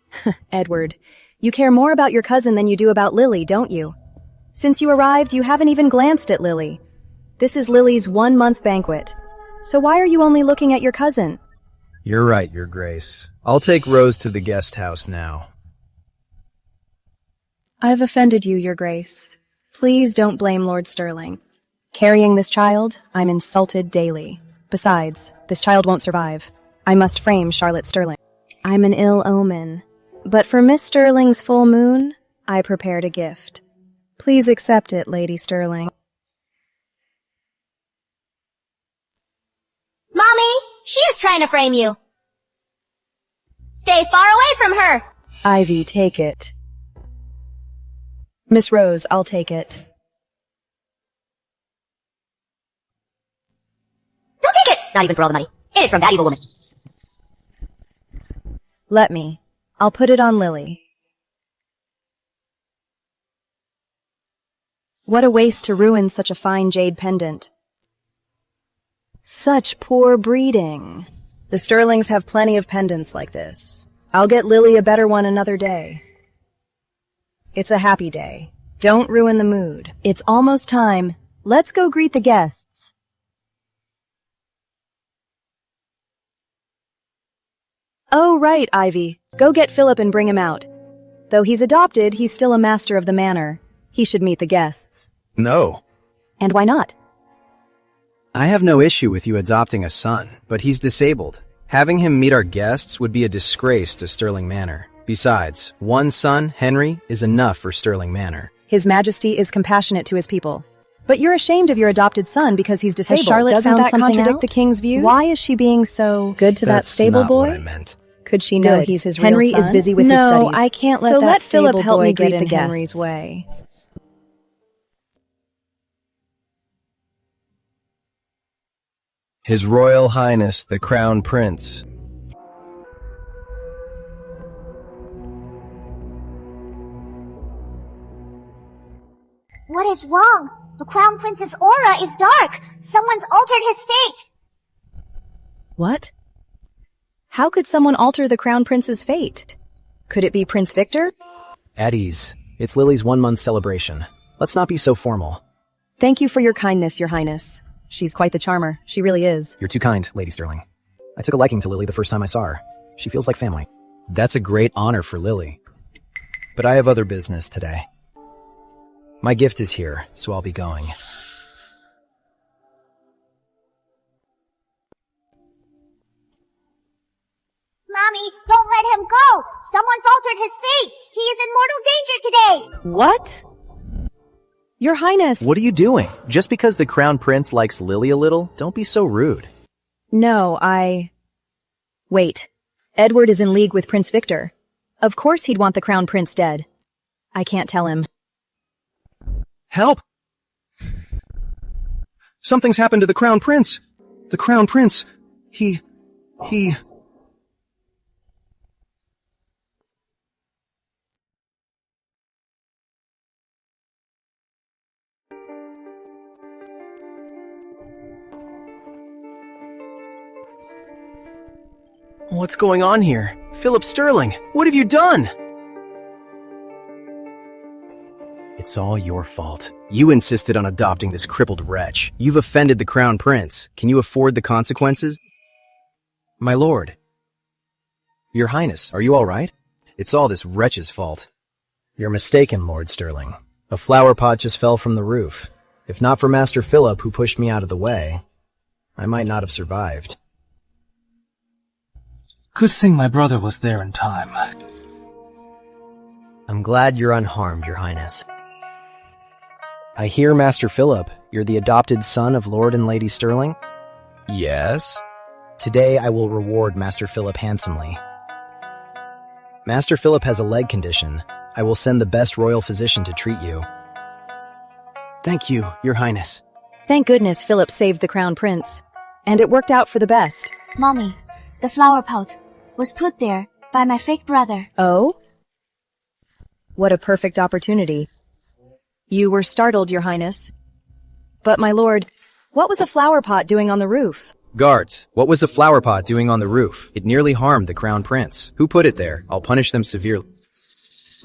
Edward, you care more about your cousin than you do about Lily, don't you? Since you arrived, you haven't even glanced at Lily. This is Lily's 1-month banquet. So why are you only looking at your cousin? You're right, Your Grace. I'll take Rose to the guest house now. I've offended you, Your Grace. Please don't blame Lord Sterling. Carrying this child, I'm insulted daily. Besides, this child won't survive. I must frame Charlotte Sterling. I'm an ill omen. But for Miss Sterling's full moon, I prepared a gift. Please accept it, Lady Sterling. Mommy, she is trying to frame you. Stay far away from her. Ivy, take it. Miss Rose, I'll take it. Don't take it! Not even for all the money. Get it from that evil woman. Let me. I'll put it on Lily. What a waste to ruin such a fine jade pendant. Such poor breeding. The Sterlings have plenty of pendants like this. I'll get Lily a better one another day. It's a happy day. Don't ruin the mood. It's almost time. Let's go greet the guests. Oh, right, Ivy. Go get Philip and bring him out. Though he's adopted, he's still a master of the manor. He should meet the guests. No. And why not? I have no issue with you adopting a son, but he's disabled. Having him meet our guests would be a disgrace to Sterling Manor. Besides, one son, Henry, is enough for Sterling Manor. His Majesty is compassionate to his people. But you're ashamed of your adopted son because he's disabled. Has Charlotte Doesn't found that something contradict out? the king's views? Why is she being so good to That's that stable not boy? what I meant. Could she know Good. he's his real Henry son? is busy with his No, studies. I can't let So that let Philip stable help boy me get greet in the Henry's guests. way. His Royal Highness, the Crown Prince. What is wrong? The Crown Prince's aura is dark. Someone's altered his fate. What? How could someone alter the Crown Prince's fate? Could it be Prince Victor? At ease. It's Lily's 1-month celebration. Let's not be so formal. Thank you for your kindness, Your Highness. She's quite the charmer. She really is. You're too kind, Lady Sterling. I took a liking to Lily the first time I saw her. She feels like family. That's a great honor for Lily. But I have other business today. My gift is here, so I'll be going. Mommy, don't let him go. Someone's altered his fate. He is in mortal danger today. What? Your Highness. What are you doing? Just because the Crown Prince likes Lily a little, don't be so rude. No, Wait. Edward is in league with Prince Victor. Of course he'd want the Crown Prince dead. I can't tell him. Help! Something's happened to the Crown Prince. The Crown Prince. He... What's going on here? Philip Sterling, what have you done? It's all your fault. You insisted on adopting this crippled wretch. You've offended the Crown Prince. Can you afford the consequences? My lord. Your Highness, are you all right? It's all this wretch's fault. You're mistaken, Lord Sterling. A flower pot just fell from the roof. If not for Master Philip, who pushed me out of the way, I might not have survived. Good thing my brother was there in time. I'm glad you're unharmed, Your Highness. I hear, Master Philip, you're the adopted son of Lord and Lady Sterling? Yes. Today I will reward Master Philip handsomely. Master Philip has a leg condition. I will send the best royal physician to treat you. Thank you, Your Highness. Thank goodness Philip saved the crown prince. And it worked out for the best. Mommy, the flower pot was put there by my fake brother. Oh? What a perfect opportunity. You were startled, Your Highness. But my lord, what was a flower pot doing on the roof? Guards, what was the flower pot doing on the roof? It nearly harmed the crown prince. Who put it there? I'll punish them severely.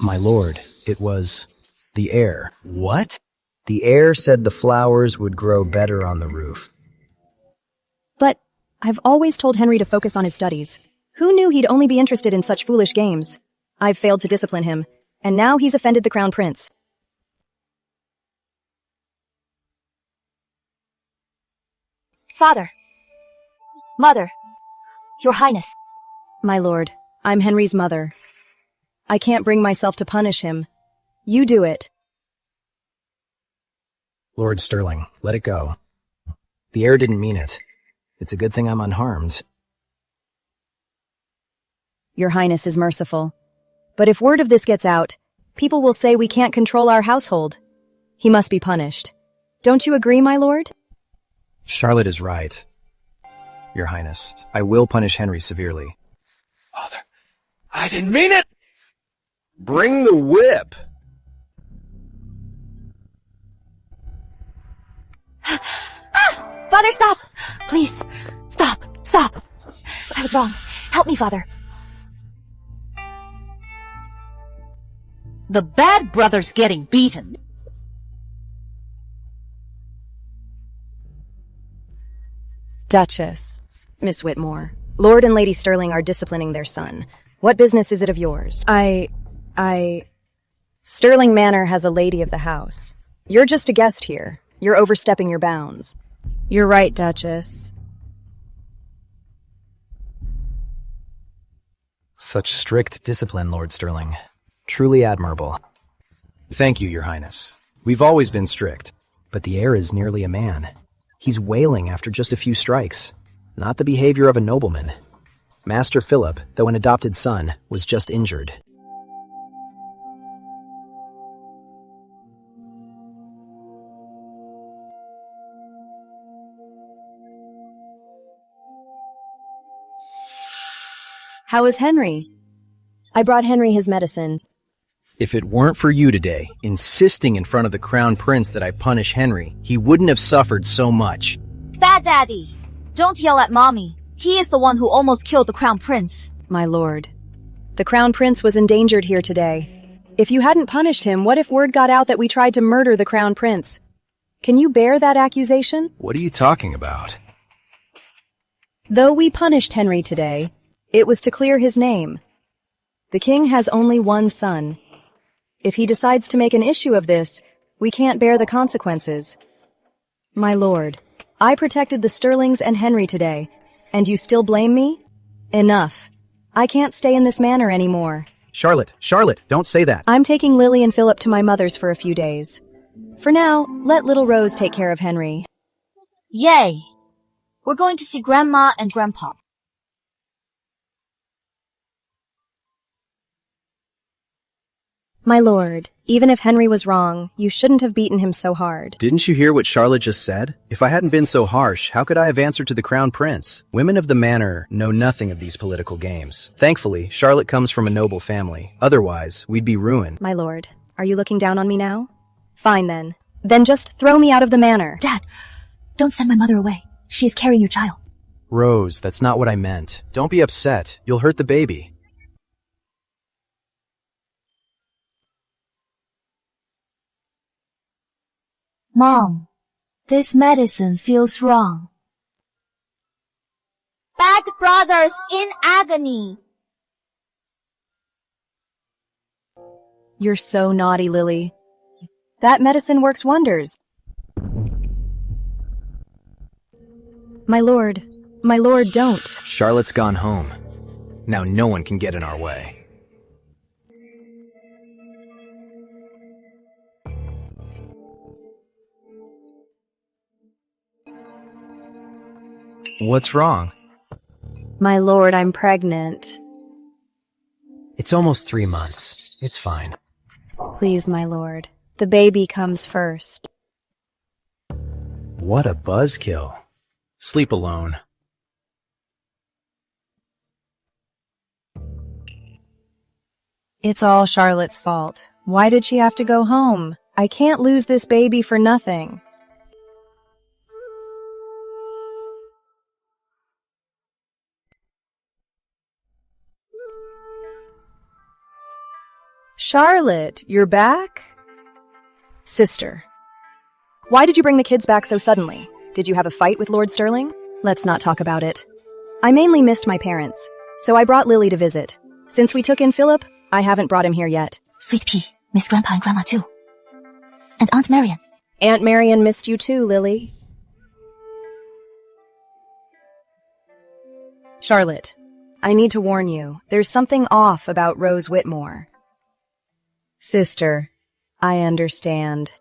My lord, it was the heir. What? The heir said the flowers would grow better on the roof. But I've always told Henry to focus on his studies. Who knew he'd only be interested in such foolish games? I've failed to discipline him, and now he's offended the crown prince. Father. Mother. Your Highness. My lord, I'm Henry's mother. I can't bring myself to punish him. You do it. Lord Sterling, let it go. The heir didn't mean it. It's a good thing I'm unharmed. Your Highness is merciful. But if word of this gets out, people will say we can't control our household. He must be punished. Don't you agree, my lord? Charlotte is right. Your Highness, I will punish Henry severely. Father, I didn't mean it! Bring the whip! Father, stop! Please, stop, stop. I was wrong. Help me, Father. The bad brother's getting beaten. Duchess. Miss Whitmore. Lord and Lady Sterling are disciplining their son. What business is it of yours? Sterling Manor has a lady of the house. You're just a guest here. You're overstepping your bounds. You're right, Duchess. Such strict discipline, Lord Sterling. Truly admirable. Thank you, Your Highness. We've always been strict. But the heir is nearly a man. He's wailing after just a few strikes. Not the behavior of a nobleman. Master Philip, though an adopted son, was just injured. How is Henry? I brought Henry his medicine. If it weren't for you today, insisting in front of the crown prince that I punish Henry, he wouldn't have suffered so much. Bad Daddy, don't yell at Mommy. He is the one who almost killed the crown prince. My lord, the crown prince was endangered here today. If you hadn't punished him, what if word got out that we tried to murder the crown prince? Can you bear that accusation? What are you talking about? Though we punished Henry today, it was to clear his name. The king has only one son. If he decides to make an issue of this, we can't bear the consequences. My lord, I protected the Sterlings and Henry today, and you still blame me? Enough. I can't stay in this manor anymore. Charlotte, don't say that. I'm taking Lily and Philip to my mother's for a few days. For now, let little Rose take care of Henry. Yay! We're going to see Grandma and Grandpa. My lord, even if Henry was wrong, you shouldn't have beaten him so hard. Didn't you hear what Charlotte just said? If I hadn't been so harsh, how could I have answered to the crown prince? Women of the manor know nothing of these political games. Thankfully, Charlotte comes from a noble family. Otherwise, we'd be ruined. My lord, are you looking down on me now? Fine then. Then just throw me out of the manor. Dad, don't send my mother away. She is carrying your child. Rose, that's not what I meant. Don't be upset. You'll hurt the baby. Mom, this medicine feels wrong. Bad brothers in agony. You're so naughty, Lily. That medicine works wonders. My lord, don't. Charlotte's gone home. Now no one can get in our way. What's wrong? My lord, I'm pregnant. It's almost 3 months. It's fine. Please, my lord. The baby comes first. What a buzzkill. Sleep alone. It's all Charlotte's fault. Why did she have to go home? I can't lose this baby for nothing. Charlotte, you're back? Sister. Why did you bring the kids back so suddenly? Did you have a fight with Lord Sterling? Let's not talk about it. I mainly missed my parents, so I brought Lily to visit. Since we took in Philip, I haven't brought him here yet. Sweet pea, miss Grandpa and Grandma too. And Aunt Marian. Aunt Marian missed you too, Lily. Charlotte, I need to warn you, there's something off about Rose Whitmore. Sister, I understand.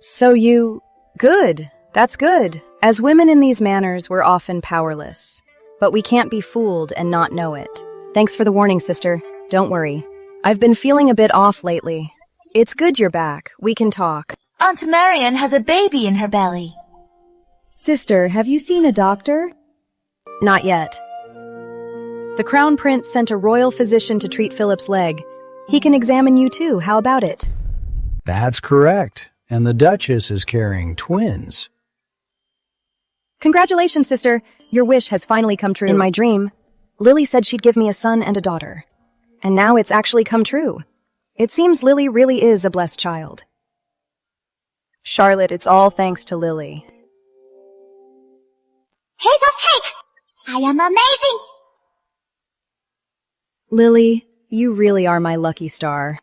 So you... Good. That's good. As women in these manners, we're often powerless. But we can't be fooled and not know it. Thanks for the warning, sister. Don't worry. I've been feeling a bit off lately. It's good you're back. We can talk. Aunt Marian has a baby in her belly. Sister, have you seen a doctor? Not yet. The Crown Prince sent a royal physician to treat Philip's leg. He can examine you too. How about it? That's correct. And the Duchess is carrying twins. Congratulations, sister. Your wish has finally come true. In my dream, Lily said she'd give me a son and a daughter. And now it's actually come true. It seems Lily really is a blessed child. Charlotte, it's all thanks to Lily. Piece of cake! I am amazing! Lily, you really are my lucky star.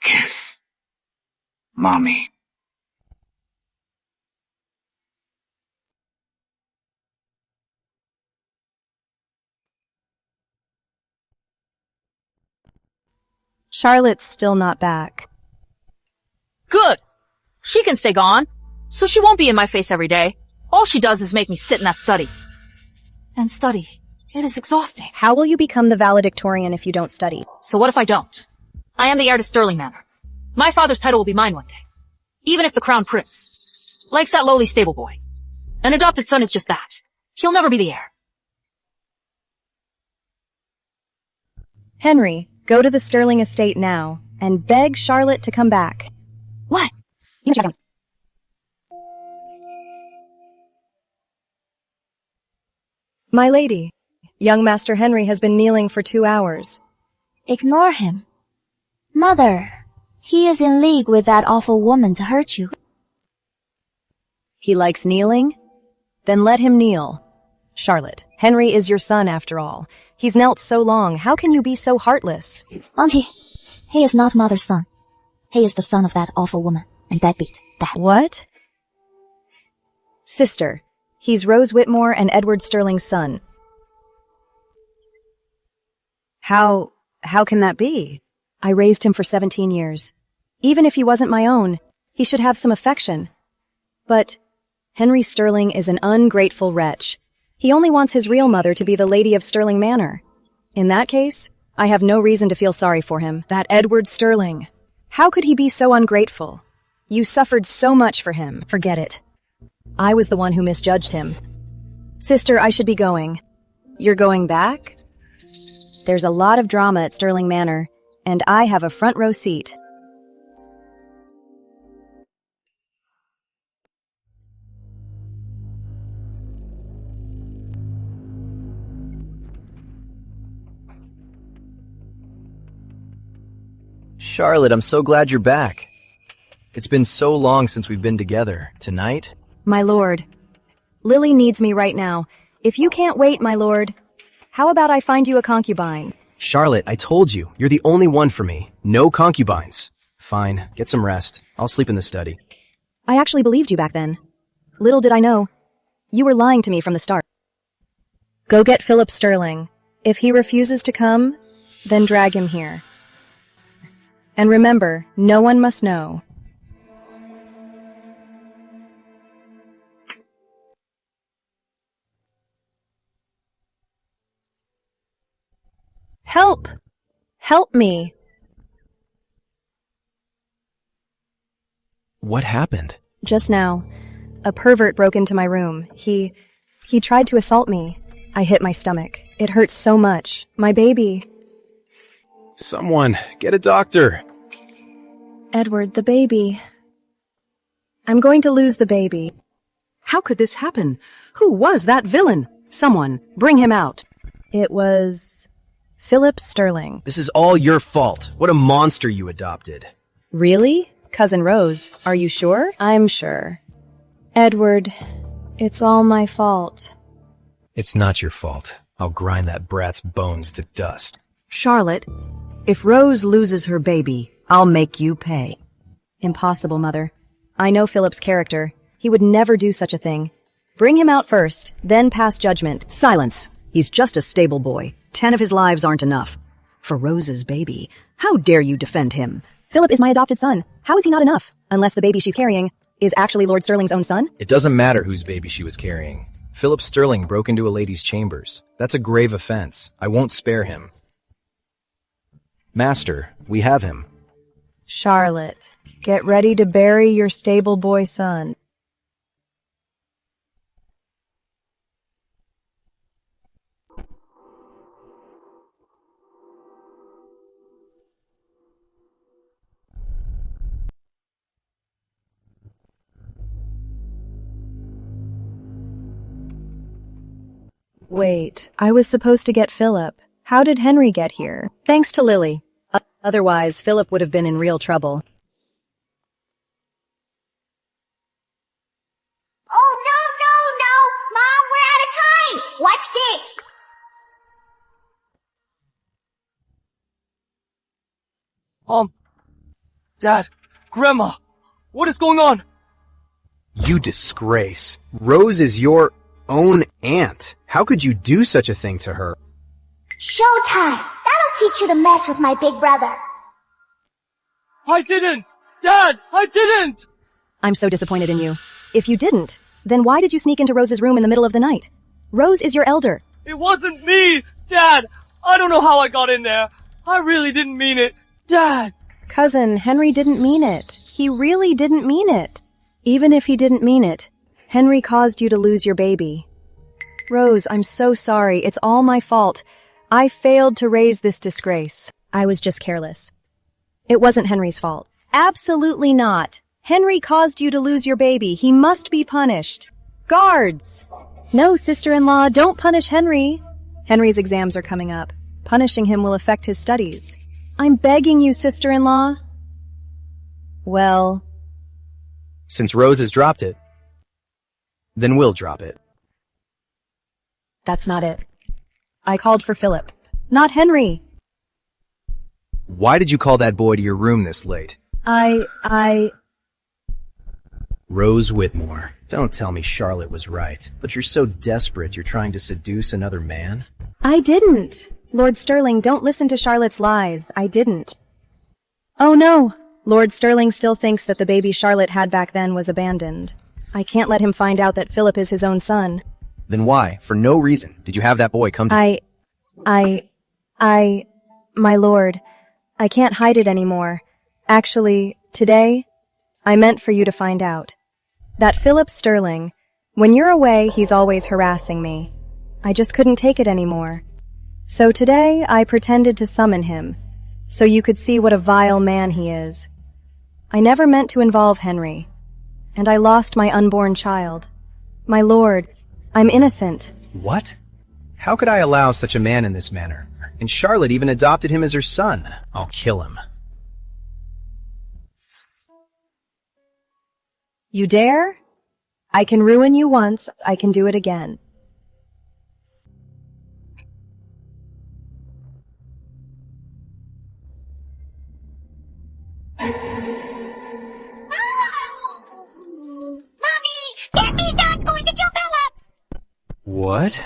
Kiss. Mommy. Charlotte's still not back. Good. She can stay gone, so she won't be in my face every day. All she does is make me sit in that study. And study. It is exhausting. How will you become the valedictorian if you don't study? So what if I don't? I am the heir to Sterling Manor. My father's title will be mine one day. Even if the Crown Prince likes that lowly stable boy. An adopted son is just that. He'll never be the heir. Henry, go to the Sterling estate now and beg Charlotte to come back. What? My lady, young Master Henry has been kneeling for 2 hours. Ignore him. Mother, he is in league with that awful woman to hurt you. He likes kneeling? Then let him kneel. Charlotte, Henry is your son after all. He's knelt so long. How can you be so heartless? Auntie, he is not mother's son. He is the son of that awful woman and deadbeat, Dad. What? Sister, he's Rose Whitmore and Edward Sterling's son. How can that be? I raised him for 17 years. Even if he wasn't my own, he should have some affection. But Henry Sterling is an ungrateful wretch. He only wants his real mother to be the lady of Sterling Manor. In that case, I have no reason to feel sorry for him. That Edward Sterling. How could he be so ungrateful? You suffered so much for him. Forget it. I was the one who misjudged him. Sister, I should be going. You're going back? There's a lot of drama at Sterling Manor, and I have a front row seat. Charlotte, I'm so glad you're back. It's been so long since we've been together. Tonight? My lord, Lily needs me right now. If you can't wait, my lord, how about I find you a concubine? Charlotte, I told you, you're the only one for me. No concubines. Fine, get some rest. I'll sleep in the study. I actually believed you back then. Little did I know. You were lying to me from the start. Go get Philip Sterling. If he refuses to come, then drag him here. And remember, no one must know. Help! Help me! What happened? Just now, a pervert broke into my room. He tried to assault me. I hit my stomach. It hurts so much. My baby. Someone, get a doctor. Edward, the baby. I'm going to lose the baby. How could this happen? Who was that villain? Someone, bring him out. It was Philip Sterling. This is all your fault. What a monster you adopted. Really? Cousin Rose, are you sure? I'm sure. Edward, it's all my fault. It's not your fault. I'll grind that brat's bones to dust. Charlotte, if Rose loses her baby, I'll make you pay. Impossible, Mother. I know Philip's character. He would never do such a thing. Bring him out first, then pass judgment. Silence. He's just a stable boy. 10 of his lives aren't enough. For Rose's baby, how dare you defend him? Philip is my adopted son. How is he not enough? Unless the baby she's carrying is actually Lord Sterling's own son? It doesn't matter whose baby she was carrying. Philip Sterling broke into a lady's chambers. That's a grave offense. I won't spare him. Master, we have him. Charlotte, get ready to bury your stable boy son. Wait, I was supposed to get Philip. How did Henry get here? Thanks to Lily. Otherwise, Philip would have been in real trouble. Oh, no, no, no! Mom, we're out of time! Watch this! Dad, Grandma, what is going on? You disgrace. Rose is your own aunt. How could you do such a thing to her? Showtime! That'll teach you to mess with my big brother. I didn't! Dad, I didn't! I'm so disappointed in you. If you didn't, then why did you sneak into Rose's room in the middle of the night? Rose is your elder. It wasn't me! Dad, I don't know how I got in there. I really didn't mean it. Dad! Cousin, Henry didn't mean it. He really didn't mean it. Even if he didn't mean it, Henry caused you to lose your baby. Rose, I'm so sorry. It's all my fault. I failed to raise this disgrace. I was just careless. It wasn't Henry's fault. Absolutely not. Henry caused you to lose your baby. He must be punished. Guards! No, sister-in-law, don't punish Henry. Henry's exams are coming up. Punishing him will affect his studies. I'm begging you, sister-in-law. Well... Since Rose has dropped it, then we'll drop it. That's not it. I called for Philip, not Henry. Why did you call that boy to your room this late? Rose Whitmore. Don't tell me Charlotte was right, but you're so desperate you're trying to seduce another man? I didn't. Lord Sterling, don't listen to Charlotte's lies. I didn't. Oh no. Lord Sterling still thinks that the baby Charlotte had back then was abandoned. I can't let him find out that Philip is his own son. Then why, for no reason, did you have that boy come to My lord, I can't hide it anymore. Actually, today, I meant for you to find out. That Philip Sterling, when you're away, he's always harassing me. I just couldn't take it anymore. So today, I pretended to summon him, so you could see what a vile man he is. I never meant to involve Henry, and I lost my unborn child. My lord, I'm innocent. What? How could I allow such a man in this manner? And Charlotte even adopted him as her son. I'll kill him. You dare? I can ruin you once, I can do it again. What?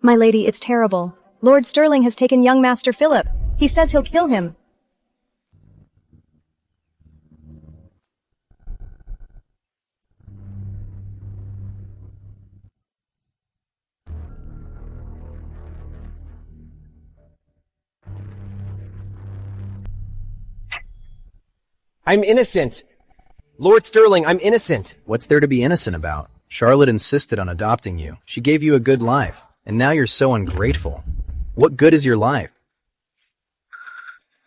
My lady, it's terrible. Lord Sterling has taken young Master Philip. He says he'll kill him. I'm innocent. Lord Sterling, I'm innocent. What's there to be innocent about? Charlotte insisted on adopting you. She gave you a good life, and now you're so ungrateful. What good is your life?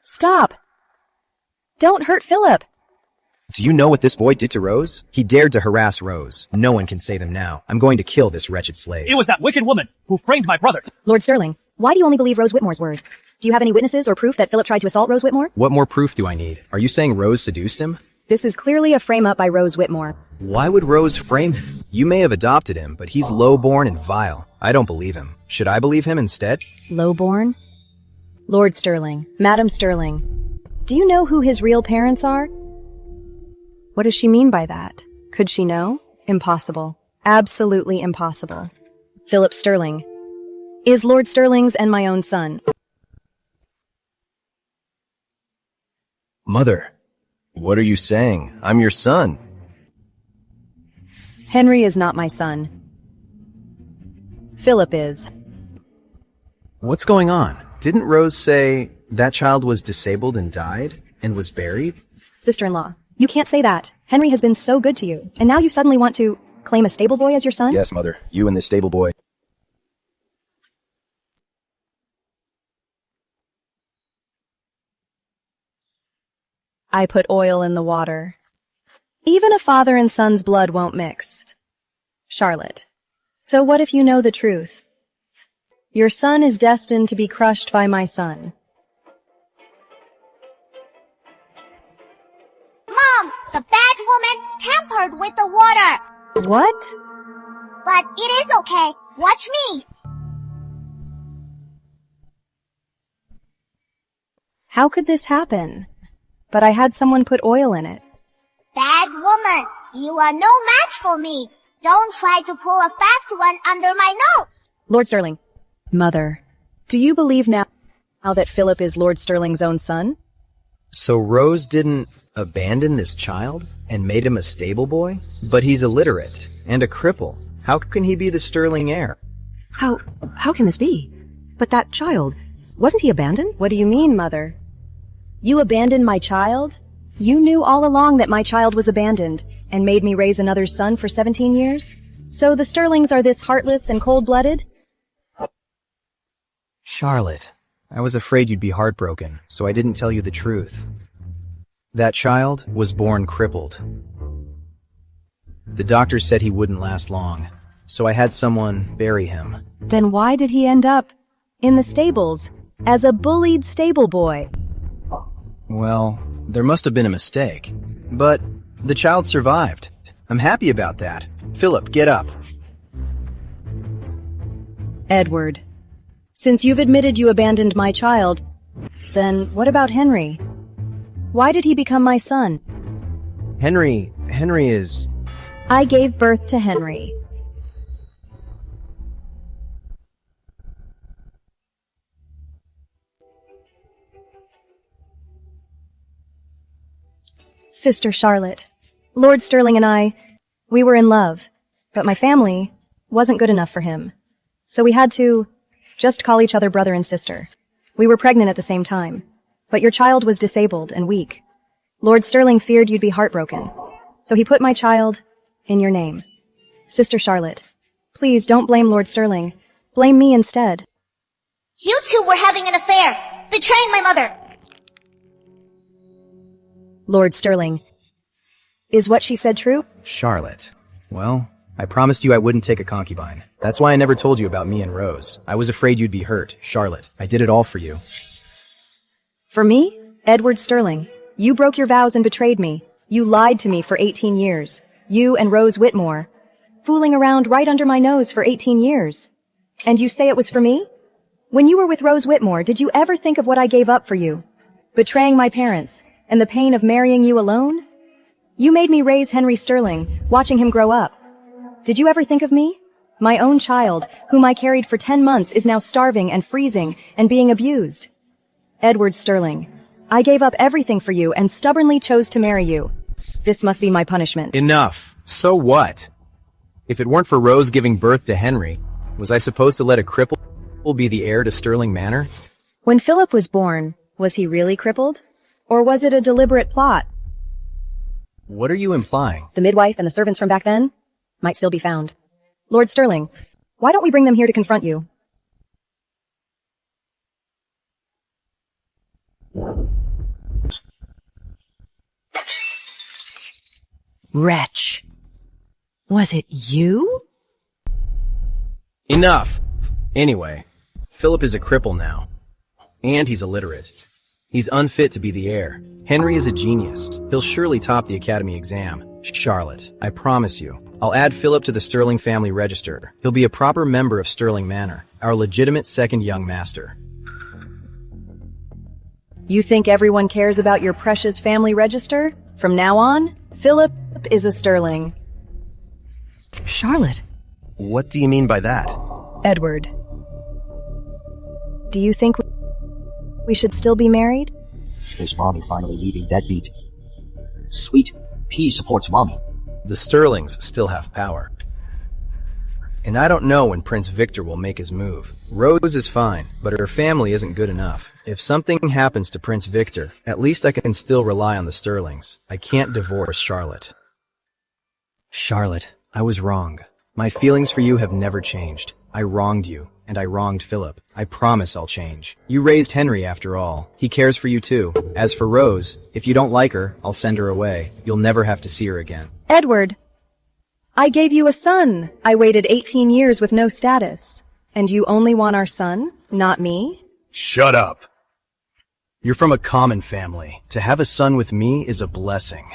Stop! Don't hurt Philip! Do you know what this boy did to Rose? He dared to harass Rose. No one can save him now. I'm going to kill this wretched slave. It was that wicked woman who framed my brother. Lord Sterling, why do you only believe Rose Whitmore's word? Do you have any witnesses or proof that Philip tried to assault Rose Whitmore? What more proof do I need? Are you saying Rose seduced him? This is clearly a frame-up by Rose Whitmore. Why would Rose frame him? You may have adopted him, but he's low-born and vile. I don't believe him. Should I believe him instead? Low-born? Lord Sterling, Madam Sterling, do you know who his real parents are? What does she mean by that? Could she know? Impossible. Absolutely impossible. Philip Sterling is Lord Sterling's and my own son. Mother, what are you saying? I'm your son. Henry is not my son. Philip is. What's going on? Didn't Rose say that child was disabled and died and was buried? Sister-in-law, you can't say that. Henry has been so good to you, and now you suddenly want to claim a stable boy as your son? Yes, Mother. You and this stable boy. I put oil in the water. Even a father and son's blood won't mix. Charlotte, so what if you know the truth? Your son is destined to be crushed by my son. Mom, the bad woman tampered with the water. What? But it is okay. Watch me. How could this happen? But I had someone put oil in it. Bad woman, you are no match for me. Don't try to pull a fast one under my nose. Lord Sterling. Mother, do you believe now that Philip is Lord Sterling's own son? So Rose didn't abandon this child and made him a stable boy? But he's illiterate and a cripple. How can he be the Sterling heir? How can this be? But that child, wasn't he abandoned? What do you mean, Mother? You abandoned my child? You knew all along that my child was abandoned and made me raise another son for 17 years? So the Sterlings are this heartless and cold-blooded? Charlotte, I was afraid you'd be heartbroken, so I didn't tell you the truth. That child was born crippled. The doctor said he wouldn't last long, so I had someone bury him. Then why did he end up in the stables as a bullied stable boy? Well, there must have been a mistake. But the child survived. I'm happy about that. Philip, get up. Edward, since you've admitted you abandoned my child, then what about Henry? Why did he become my son? Henry is... I gave birth to Henry. Sister Charlotte, Lord Sterling and we were in love, but my family wasn't good enough for him. So we had to just call each other brother and sister. We were pregnant at the same time, but your child was disabled and weak. Lord Sterling feared you'd be heartbroken, so he put my child in your name. Sister Charlotte, please don't blame Lord Sterling. Blame me instead. You two were having an affair, betraying my mother. Lord Sterling, is what she said true? Charlotte. Well, I promised you I wouldn't take a concubine. That's why I never told you about me and Rose. I was afraid you'd be hurt. Charlotte, I did it all for you. For me? Edward Sterling, you broke your vows and betrayed me. You lied to me for 18 years. You and Rose Whitmore. Fooling around right under my nose for 18 years. And you say it was for me? When you were with Rose Whitmore, did you ever think of what I gave up for you? Betraying my parents, and the pain of marrying you alone? You made me raise Henry Sterling, watching him grow up. Did you ever think of me? My own child, whom I carried for 10 months, is now starving and freezing and being abused. Edward Sterling, I gave up everything for you and stubbornly chose to marry you. This must be my punishment. Enough. So what? If it weren't for Rose giving birth to Henry, was I supposed to let a cripple be the heir to Sterling Manor? When Philip was born, was he really crippled? Or was it a deliberate plot? What are you implying? The midwife and the servants from back then might still be found. Lord Sterling, why don't we bring them here to confront you? Wretch. Was it you? Enough! Anyway, Philip is a cripple now. And he's illiterate. He's unfit to be the heir. Henry is a genius. He'll surely top the academy exam. Charlotte, I promise you, I'll add Philip to the Sterling family register. He'll be a proper member of Sterling Manor, our legitimate second young master. You think everyone cares about your precious family register? From now on, Philip is a Sterling. Charlotte. What do you mean by that? Edward. Do you think we should still be married? Is Mommy finally leaving deadbeat? Sweet pea supports Mommy. The Sterlings still have power. And I don't know when Prince Victor will make his move. Rose is fine, but her family isn't good enough. If something happens to Prince Victor, at least I can still rely on the Sterlings. I can't divorce Charlotte. Charlotte, I was wrong. My feelings for you have never changed. I wronged you, and I wronged Philip. I promise I'll change. You raised Henry after all. He cares for you too. As for Rose, if you don't like her, I'll send her away. You'll never have to see her again. Edward, I gave you a son. I waited 18 years with no status. And you only want our son, not me? Shut up. You're from a common family. To have a son with me is a blessing.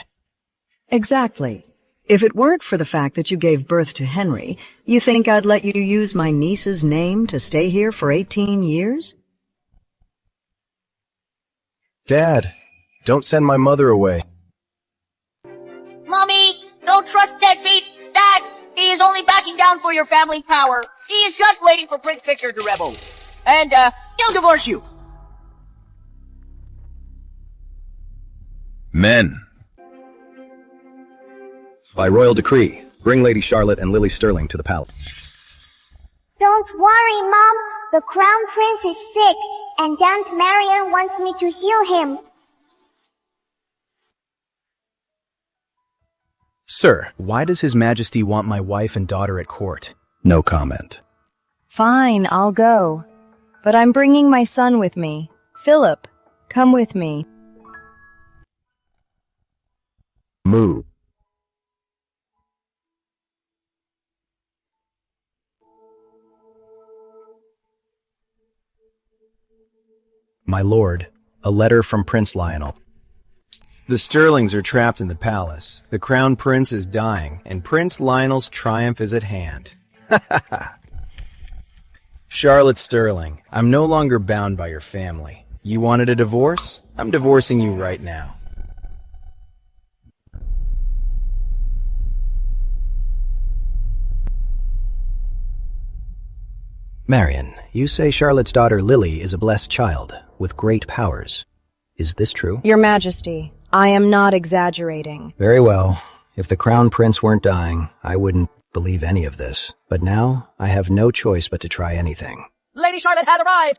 Exactly. If it weren't for the fact that you gave birth to Henry, you think I'd let you use my niece's name to stay here for 18 years? Dad, don't send my mother away. Mommy, don't trust deadbeat. Dad, he is only backing down for your family power. He is just waiting for Prince Victor to rebel. And, he'll divorce you. Men. By royal decree, bring Lady Charlotte and Lily Sterling to the palace. Don't worry, Mom. The Crown Prince is sick, and Aunt Marian wants me to heal him. Sir, why does His Majesty want my wife and daughter at court? No comment. Fine, I'll go. But I'm bringing my son with me. Philip, come with me. Move. My lord, a letter from Prince Lionel. The Sterlings are trapped in the palace. The Crown Prince is dying, and Prince Lionel's triumph is at hand. Charlotte Sterling, I'm no longer bound by your family. You wanted a divorce? I'm divorcing you right now. Marian, you say Charlotte's daughter Lily is a blessed child with great powers. Is this true? Your Majesty, I am not exaggerating. Very well. If the Crown Prince weren't dying, I wouldn't believe any of this. But now, I have no choice but to try anything. Lady Charlotte has arrived.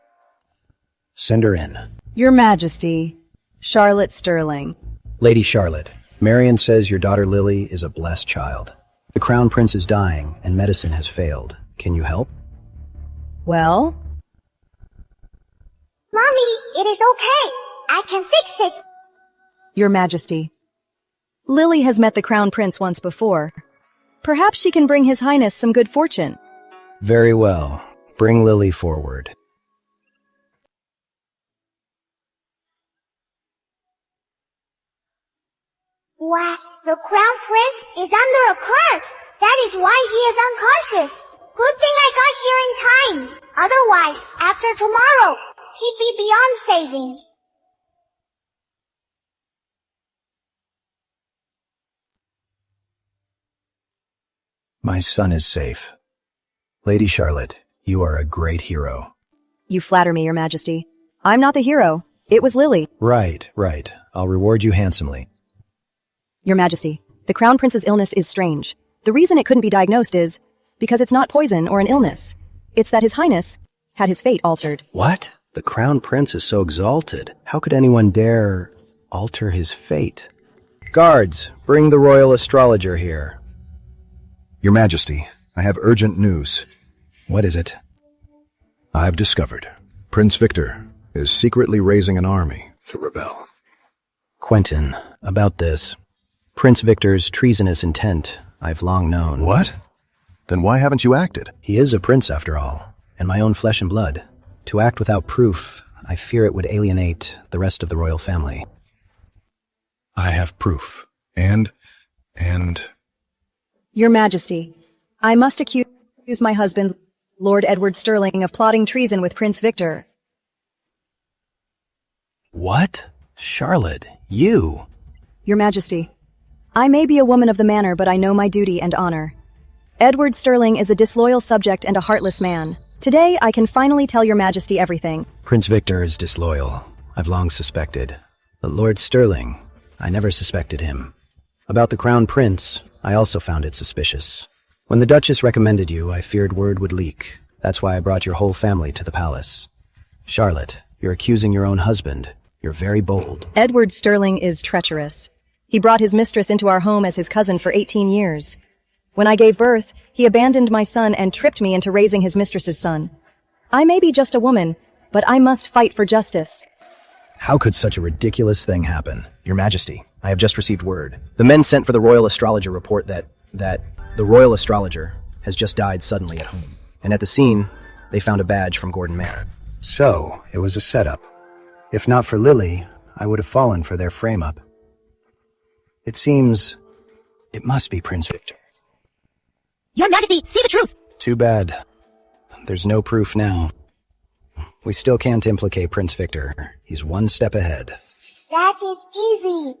Send her in. Your Majesty, Charlotte Sterling. Lady Charlotte, Marian says your daughter Lily is a blessed child. The Crown Prince is dying, and medicine has failed. Can you help? Well? Mommy, it is okay. I can fix it. Your Majesty, Lily has met the Crown Prince once before. Perhaps she can bring His Highness some good fortune. Very well. Bring Lily forward. What? The Crown Prince is under a curse. That is why he is unconscious. Good thing I got here in time. Otherwise, after tomorrow, he'd be beyond saving. My son is safe. Lady Charlotte, you are a great hero. You flatter me, Your Majesty. I'm not the hero. It was Lily. Right. I'll reward you handsomely. Your Majesty, the Crown Prince's illness is strange. The reason it couldn't be diagnosed is because it's not poison or an illness. It's that His Highness had his fate altered. What? The Crown Prince is so exalted. How could anyone dare alter his fate? Guards, bring the royal astrologer here. Your Majesty, I have urgent news. What is it? I have discovered Prince Victor is secretly raising an army to rebel. Quentin, about this. Prince Victor's treasonous intent, I've long known. What? Then why haven't you acted? He is a prince, after all, and my own flesh and blood. To act without proof, I fear it would alienate the rest of the royal family. I have proof. And... Your Majesty, I must accuse my husband, Lord Edward Sterling, of plotting treason with Prince Victor. What? Charlotte, you? Your Majesty, I may be a woman of the manor, but I know my duty and honor. Edward Sterling is a disloyal subject and a heartless man. Today, I can finally tell Your Majesty everything. Prince Victor is disloyal. I've long suspected. But Lord Sterling, I never suspected him. About the Crown Prince, I also found it suspicious. When the Duchess recommended you, I feared word would leak. That's why I brought your whole family to the palace. Charlotte, you're accusing your own husband. You're very bold. Edward Sterling is treacherous. He brought his mistress into our home as his cousin for 18 years. When I gave birth, he abandoned my son and tricked me into raising his mistress's son. I may be just a woman, but I must fight for justice. How could such a ridiculous thing happen? Your Majesty, I have just received word. The men sent for the royal astrologer report that the royal astrologer has just died suddenly at home. And at the scene, they found a badge from Gordon Manor. So, it was a setup. If not for Lily, I would have fallen for their frame-up. It seems it must be Prince Victor. Your Majesty, see the truth! Too bad. There's no proof now. We still can't implicate Prince Victor. He's one step ahead. That is easy.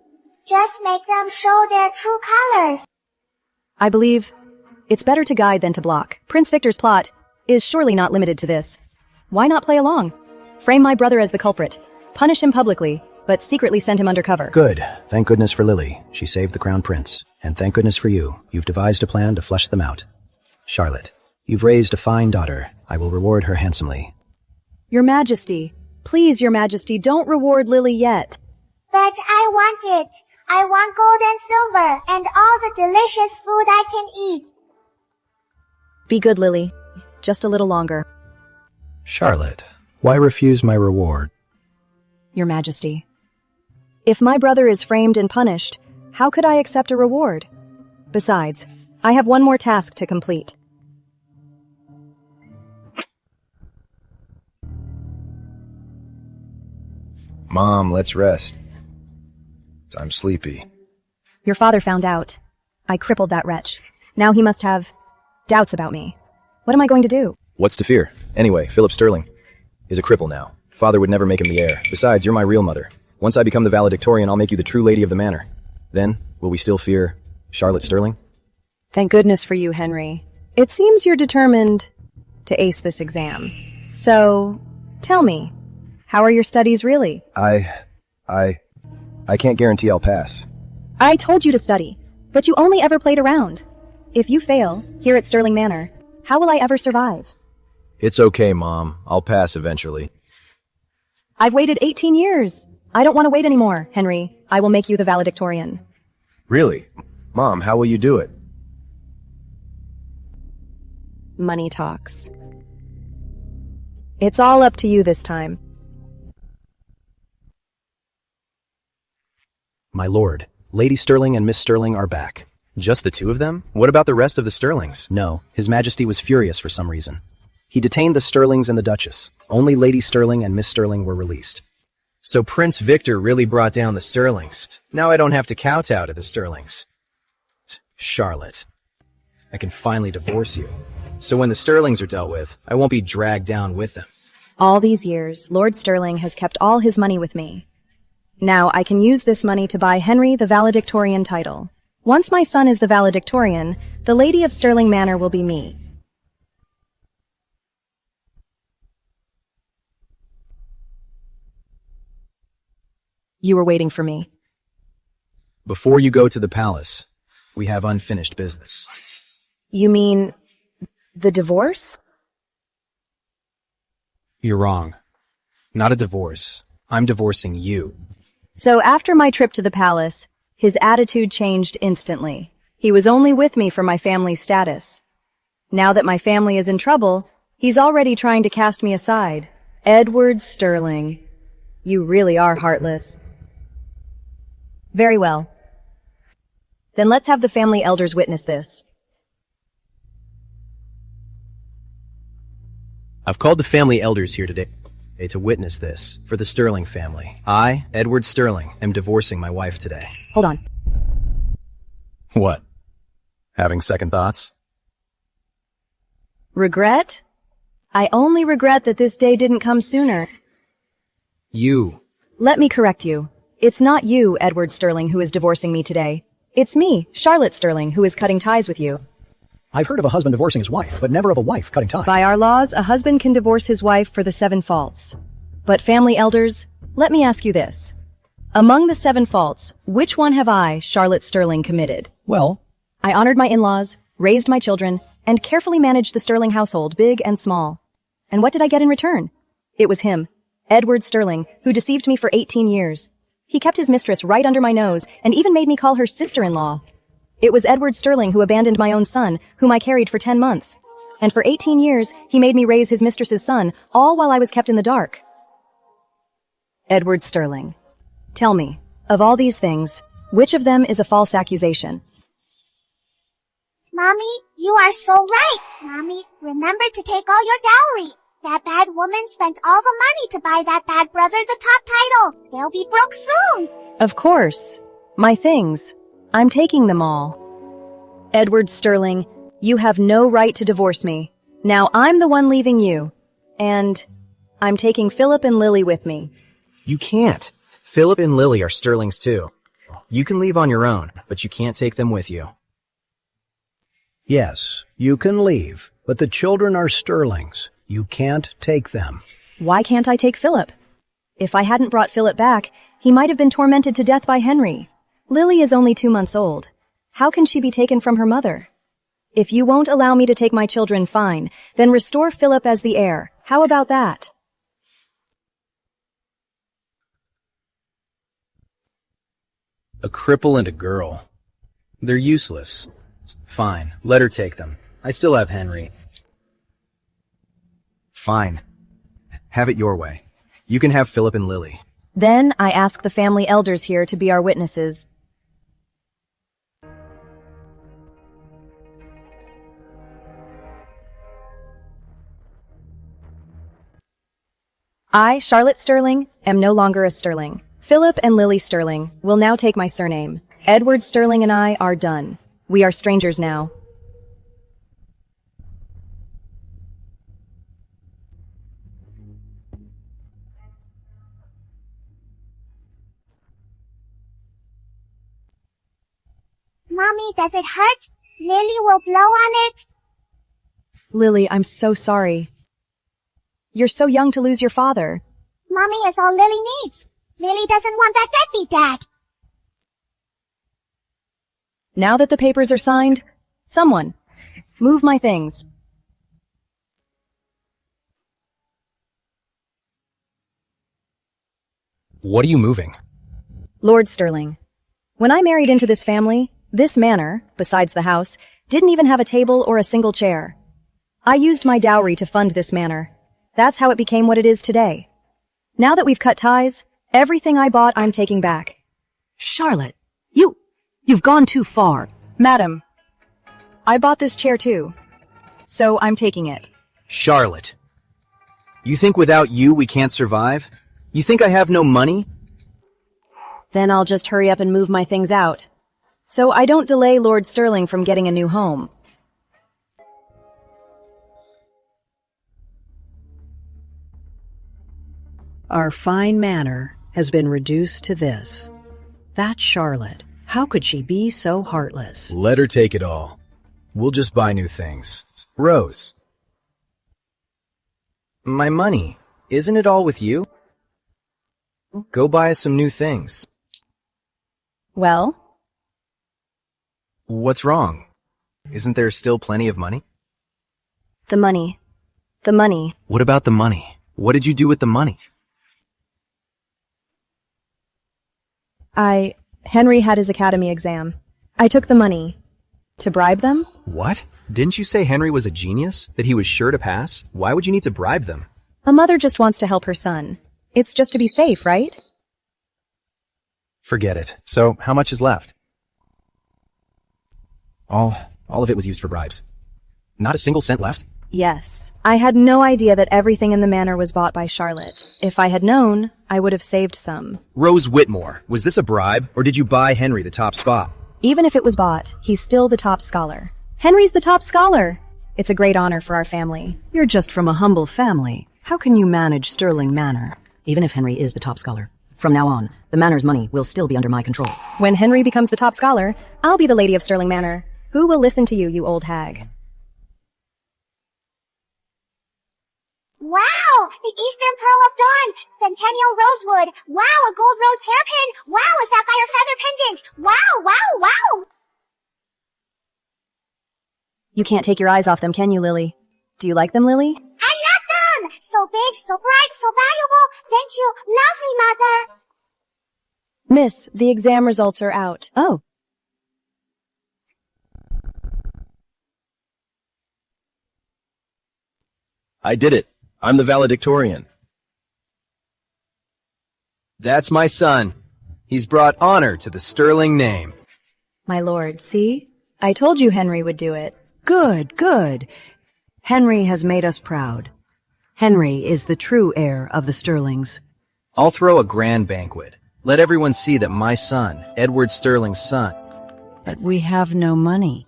Just make them show their true colors. I believe it's better to guide than to block. Prince Victor's plot is surely not limited to this. Why not play along? Frame my brother as the culprit. Punish him publicly, but secretly send him undercover. Good. Thank goodness for Lily. She saved the Crown Prince. And thank goodness for you. You've devised a plan to flush them out. Charlotte, you've raised a fine daughter. I will reward her handsomely. Your Majesty, please, Your Majesty, don't reward Lily yet. But I want it. I want gold and silver and all the delicious food I can eat. Be good, Lily. Just a little longer. Charlotte, why refuse my reward? Your Majesty, if my brother is framed and punished, how could I accept a reward? Besides, I have one more task to complete. Mom, let's rest. I'm sleepy. Your father found out. I crippled that wretch. Now he must have doubts about me. What am I going to do? What's to fear? Anyway, Philip Sterling is a cripple now. Father would never make him the heir. Besides, you're my real mother. Once I become the valedictorian, I'll make you the true lady of the manor. Then, will we still fear Charlotte Sterling? Thank goodness for you, Henry. It seems you're determined to ace this exam. So, tell me, how are your studies really? I can't guarantee I'll pass. I told you to study, but you only ever played around. If you fail, here at Sterling Manor, how will I ever survive? It's okay, Mom. I'll pass eventually. I've waited 18 years. I don't want to wait anymore, Henry. I will make you the valedictorian. Really? Mom, how will you do it? Money talks. It's all up to you this time. My lord, Lady Sterling and Miss Sterling are back. Just the two of them? What about the rest of the Sterlings? No, His Majesty was furious for some reason. He detained the Sterlings and the Duchess. Only Lady Sterling and Miss Sterling were released. So Prince Victor really brought down the Sterlings. Now I don't have to kowtow to the Sterlings. Charlotte, I can finally divorce you. So when the Sterlings are dealt with, I won't be dragged down with them. All these years, Lord Sterling has kept all his money with me. Now I can use this money to buy Henry the valedictorian title. Once my son is the valedictorian, the Lady of Sterling Manor will be me. You were waiting for me. Before you go to the palace, we have unfinished business. You mean the divorce? You're wrong. Not a divorce. I'm divorcing you. So after my trip to the palace, His attitude changed instantly. He was only with me for my family's status. Now that my family is in trouble, he's already trying to cast me aside. Edward Sterling, you really are heartless. Very well. Then let's have the family elders witness this. I've called the family elders here today to witness this for the Sterling family. I, Edward Sterling, am divorcing my wife today. Hold on. What? Having second thoughts? Regret? I only regret that this day didn't come sooner. You. Let me correct you. It's not you, Edward Sterling, who is divorcing me today. It's me, Charlotte Sterling, who is cutting ties with you. I've heard of a husband divorcing his wife, but never of a wife cutting ties. By our laws, a husband can divorce his wife for the 7 faults. But family elders, let me ask you this. Among the 7 faults, which one have I, Charlotte Sterling, committed? Well, I honored my in-laws, raised my children, and carefully managed the Sterling household, big and small. And what did I get in return? It was him, Edward Sterling, who deceived me for 18 years. He kept his mistress right under my nose and even made me call her sister-in-law. It was Edward Sterling who abandoned my own son, whom I carried for 10 months. And for 18 years, he made me raise his mistress's son, all while I was kept in the dark. Edward Sterling, tell me, of all these things, which of them is a false accusation? Mommy, you are so right. Mommy, remember to take all your dowry. That bad woman spent all the money to buy that bad brother the top title. They'll be broke soon. Of course. My things. I'm taking them all. Edward Sterling, you have no right to divorce me. Now I'm the one leaving you. And I'm taking Philip and Lily with me. You can't. Philip and Lily are Sterlings too. You can leave on your own, but you can't take them with you. yes, you can leave, but the children are Sterlings. You can't take them. Why can't I take Philip? If I hadn't brought Philip back, he might have been tormented to death by Henry. Lily is only 2 months old. How can she be taken from her mother? If you won't allow me to take my children, fine. Then restore Philip as the heir. How about that? A cripple and a girl. They're useless. Fine, let her take them. I still have Henry. Fine. Have it your way. You can have Philip and Lily. Then I ask the family elders here to be our witnesses. I, Charlotte Sterling, am no longer a Sterling. Philip and Lily Sterling will now take my surname. Edward Sterling and I are done. We are strangers now. Mommy, does it hurt? Lily will blow on it. Lily, I'm so sorry. You're so young to lose your father. Mommy is all Lily needs. Lily doesn't want that deadbeat dad. Now that the papers are signed, someone, move my things. What are you moving? Lord Sterling, when I married into this family, this manor, besides the house, didn't even have a table or a single chair. I used my dowry to fund this manor. That's how it became what it is today. Now that we've cut ties, everything I bought I'm taking back. Charlotte, you've gone too far. Madam, I bought this chair too, so I'm taking it. Charlotte. You think without you we can't survive? You think I have no money? Then I'll just hurry up and move my things out, so I don't delay Lord Sterling from getting a new home. Our fine manor has been reduced to this. That Charlotte, how could she be so heartless? Let her take it all. We'll just buy new things. Rose. My money. Isn't it all with you? Go buy us some new things. Well? What's wrong? Isn't there still plenty of money? The money. The money. What about the money? What did you do with the money? I Henry had his academy exam. I took the money. To bribe them? What? Didn't you say Henry was a genius? That he was sure to pass? Why would you need to bribe them? A mother just wants to help her son. It's just to be safe, right? Forget it. So, how much is left? All of it was used for bribes. Not a single cent left? Yes. I had no idea that everything in the manor was bought by Charlotte. If I had known, I would have saved some. Rose Whitmore, was this a bribe, or did you buy Henry the top spot? Even if it was bought, he's still the top scholar. Henry's the top scholar. It's a great honor for our family. You're just from a humble family. How can you manage Sterling Manor? Even if Henry is the top scholar. From now on, the manor's money will still be under my control. When Henry becomes the top scholar, I'll be the lady of Sterling Manor. Who will listen to you, you old hag? Wow! The Eastern Pearl of Dawn! Centennial Rosewood! Wow! A gold rose hairpin! Wow! A sapphire feather pendant! Wow! Wow! Wow! You can't take your eyes off them, can you, Lily? Do you like them, Lily? I love them! So big, so bright, so valuable! Thank you, lovely mother! Miss, the exam results are out. Oh. I did it. I'm the valedictorian. That's my son. He's brought honor to the Sterling name. My lord, see? I told you Henry would do it. Good, good. Henry has made us proud. Henry is the true heir of the Sterlings. I'll throw a grand banquet. Let everyone see that my son, Edward Sterling's son. But we have no money.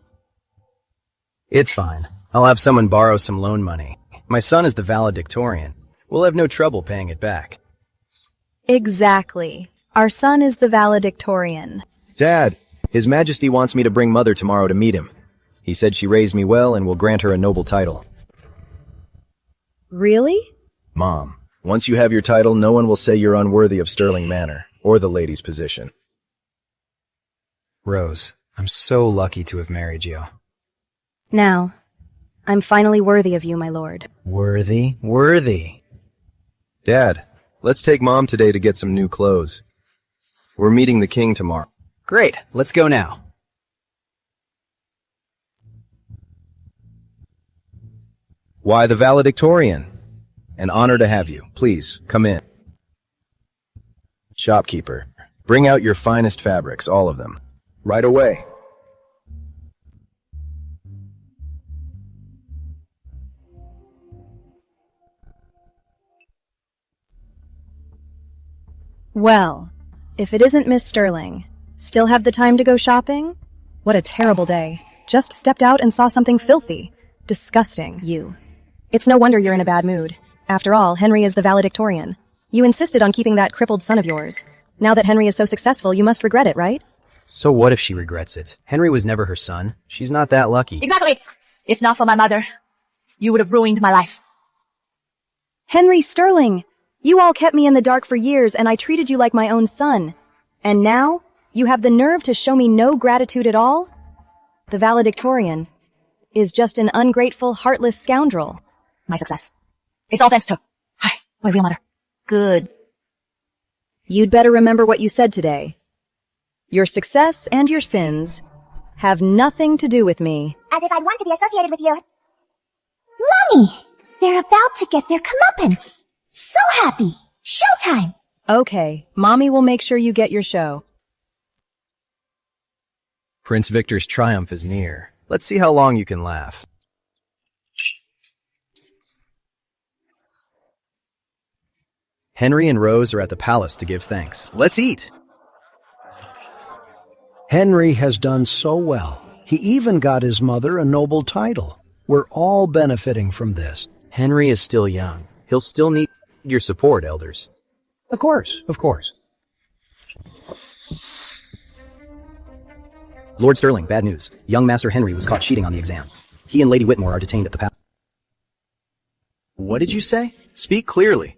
It's fine. I'll have someone borrow some loan money. My son is the valedictorian. We'll have no trouble paying it back. Exactly. Our son is the valedictorian. Dad, His Majesty wants me to bring Mother tomorrow to meet him. He said she raised me well and will grant her a noble title. Really? Mom, once you have your title, no one will say you're unworthy of Sterling Manor, or the lady's position. Rose, I'm so lucky to have married you. Now, I'm finally worthy of you, my lord. Worthy, worthy. Dad, let's take Mom today to get some new clothes. We're meeting the king tomorrow. Great, let's go now. Why the valedictorian? An honor to have you. Please, come in. Shopkeeper, bring out your finest fabrics, all of them. Right away. Well, if it isn't Miss Sterling, still have the time to go shopping? What a terrible day. Just stepped out and saw something filthy. Disgusting. You. It's no wonder you're in a bad mood. After all, Henry is the valedictorian. You insisted on keeping that crippled son of yours. Now that Henry is so successful, you must regret it, right? So what if she regrets it? Henry was never her son. She's not that lucky. Exactly. If not for my mother, you would have ruined my life. Henry Sterling! You all kept me in the dark for years, and I treated you like my own son. And now, you have the nerve to show me no gratitude at all? The valedictorian is just an ungrateful, heartless scoundrel. My success. It's all thanks to... Hi, my real mother. Good. You'd better remember what you said today. Your success and your sins have nothing to do with me. As if I'd want to be associated with you. Mommy! They're about to get their comeuppance. So happy! Showtime! Okay, Mommy will make sure you get your show. Prince Victor's triumph is near. Let's see how long you can laugh. Henry and Rose are at the palace to give thanks. Let's eat! Henry has done so well. He even got his mother a noble title. We're all benefiting from this. Henry is still young. He'll still need your support, elders. Of course, of course. Lord Sterling, bad news. Young Master Henry was caught cheating on the exam. He and Lady Whitmore are detained at the palace. What did you say? Speak clearly.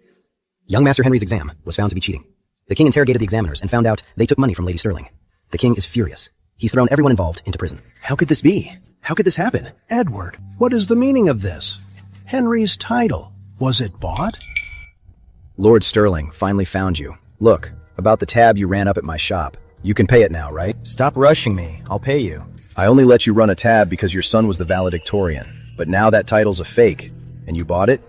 Young Master Henry's exam was found to be cheating. The king interrogated the examiners and found out they took money from Lady Sterling. The king is furious. He's thrown everyone involved into prison. How could this be? How could this happen? Edward, what is the meaning of this? Henry's title, was it bought? Lord Sterling finally found you. Look, about the tab you ran up at my shop. You can pay it now, right? Stop rushing me. I'll pay you. I only let you run a tab because your son was the valedictorian. But now that title's a fake. And you bought it?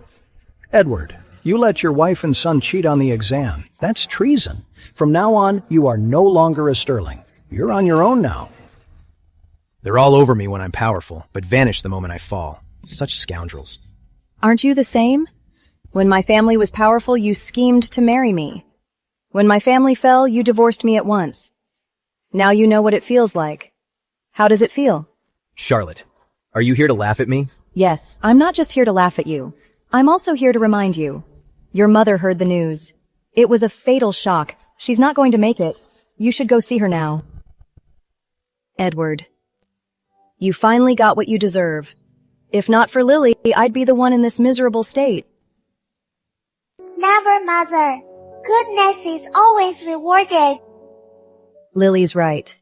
Edward, you let your wife and son cheat on the exam. That's treason. From now on, you are no longer a Sterling. You're on your own now. They're all over me when I'm powerful, but vanish the moment I fall. Such scoundrels. Aren't you the same? When my family was powerful, you schemed to marry me. When my family fell, you divorced me at once. Now you know what it feels like. How does it feel? Charlotte, are you here to laugh at me? Yes, I'm not just here to laugh at you. I'm also here to remind you. Your mother heard the news. It was a fatal shock. She's not going to make it. You should go see her now. Edward, you finally got what you deserve. If not for Lily, I'd be the one in this miserable state. Never, Mother. Goodness is always rewarded. Lily's right.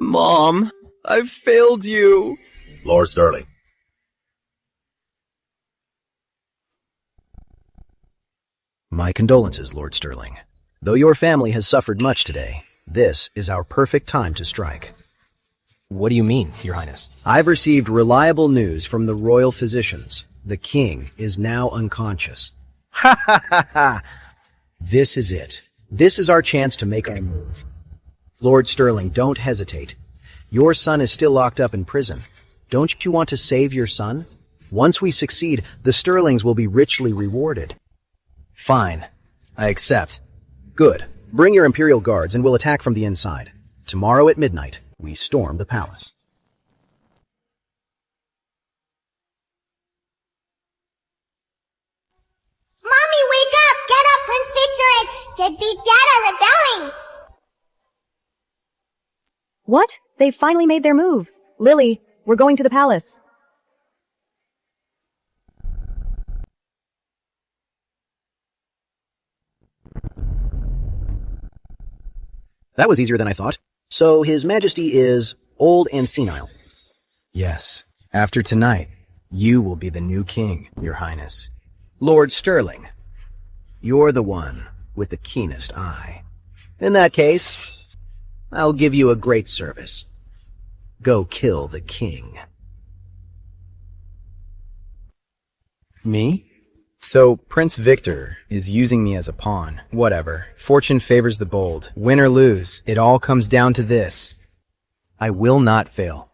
Mom, I've failed you. Lord Sterling. My condolences, Lord Sterling. Though your family has suffered much today, this is our perfect time to strike. What do you mean, Your Highness? I've received reliable news from the royal physicians. The king is now unconscious. Ha ha ha ha! This is it. This is our chance to make our move. Lord Sterling, don't hesitate. Your son is still locked up in prison. Don't you want to save your son? Once we succeed, the Sterlings will be richly rewarded. Fine. I accept. Good. Bring your Imperial Guards and we'll attack from the inside. Tomorrow at midnight, we storm the palace. Mommy, wake up! Get up! Prince Victor and deadbeat Dad are rebelling! What? They've finally made their move. Lily, we're going to the palace. That was easier than I thought. So His Majesty is old and senile. Yes. After tonight, you will be the new king, Your Highness. Lord Sterling, you're the one with the keenest eye. In that case, I'll give you a great service. Go kill the king. Me? So Prince Victor is using me as a pawn. Whatever. Fortune favors the bold. Win or lose, it all comes down to this. I will not fail.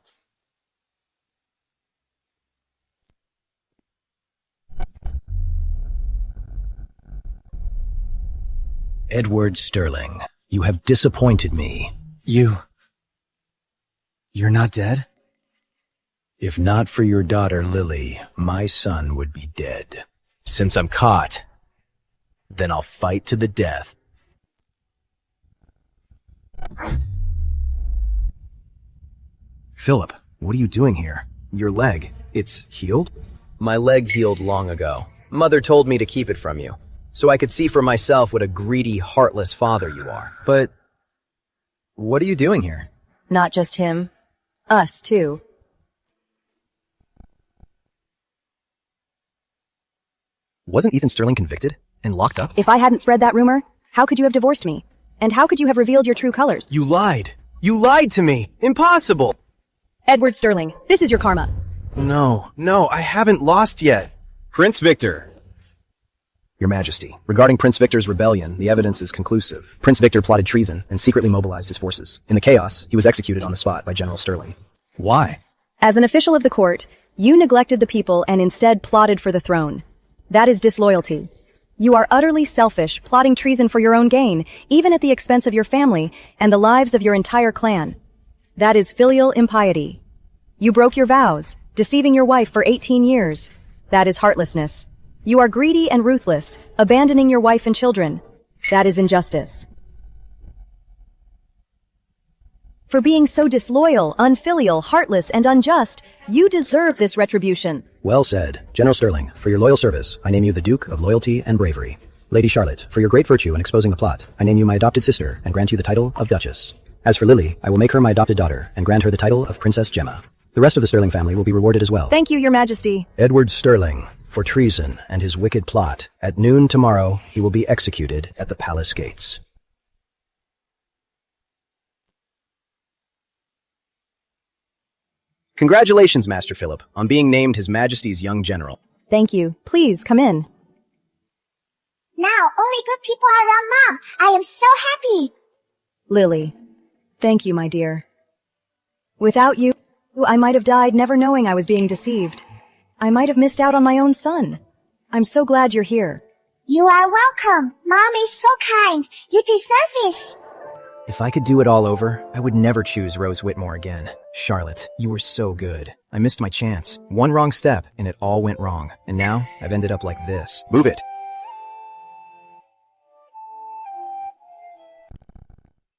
Edward Sterling, you have disappointed me. You're not dead? If not for your daughter Lily, my son would be dead. Since I'm caught, then I'll fight to the death. Philip, what are you doing here? Your leg, it's healed? My leg healed long ago. Mother told me to keep it from you, so I could see for myself what a greedy, heartless father you are. But what are you doing here? Not just him. Us, too. Wasn't Ethan Sterling convicted and locked up? If I hadn't spread that rumor, how could you have divorced me? And how could you have revealed your true colors? You lied! You lied to me! Impossible! Edward Sterling, this is your karma. No, I haven't lost yet. Prince Victor. Your Majesty, regarding Prince Victor's rebellion, the evidence is conclusive. Prince Victor plotted treason and secretly mobilized his forces. In the chaos, he was executed on the spot by General Sterling. Why? As an official of the court, you neglected the people and instead plotted for the throne. That is disloyalty. You are utterly selfish, plotting treason for your own gain, even at the expense of your family and the lives of your entire clan. That is filial impiety. You broke your vows, deceiving your wife for 18 years. That is heartlessness. You are greedy and ruthless, abandoning your wife and children. That is injustice. For being so disloyal, unfilial, heartless, and unjust, you deserve this retribution. Well said. General Sterling, for your loyal service, I name you the Duke of Loyalty and Bravery. Lady Charlotte, for your great virtue in exposing the plot, I name you my adopted sister and grant you the title of Duchess. As for Lily, I will make her my adopted daughter and grant her the title of Princess Gemma. The rest of the Sterling family will be rewarded as well. Thank you, Your Majesty. Edward Sterling, for treason and his wicked plot. At noon tomorrow, he will be executed at the palace gates. Congratulations, Master Philip, on being named His Majesty's young general. Thank you. Please, come in. Now, only good people are around Mom. I am so happy. Lily, thank you, my dear. Without you, I might have died never knowing I was being deceived. I might have missed out on my own son. I'm so glad you're here. You are welcome. Mom is so kind. You deserve this. If I could do it all over, I would never choose Rose Whitmore again. Charlotte, you were so good. I missed my chance. One wrong step, and it all went wrong. And now, I've ended up like this. Move it.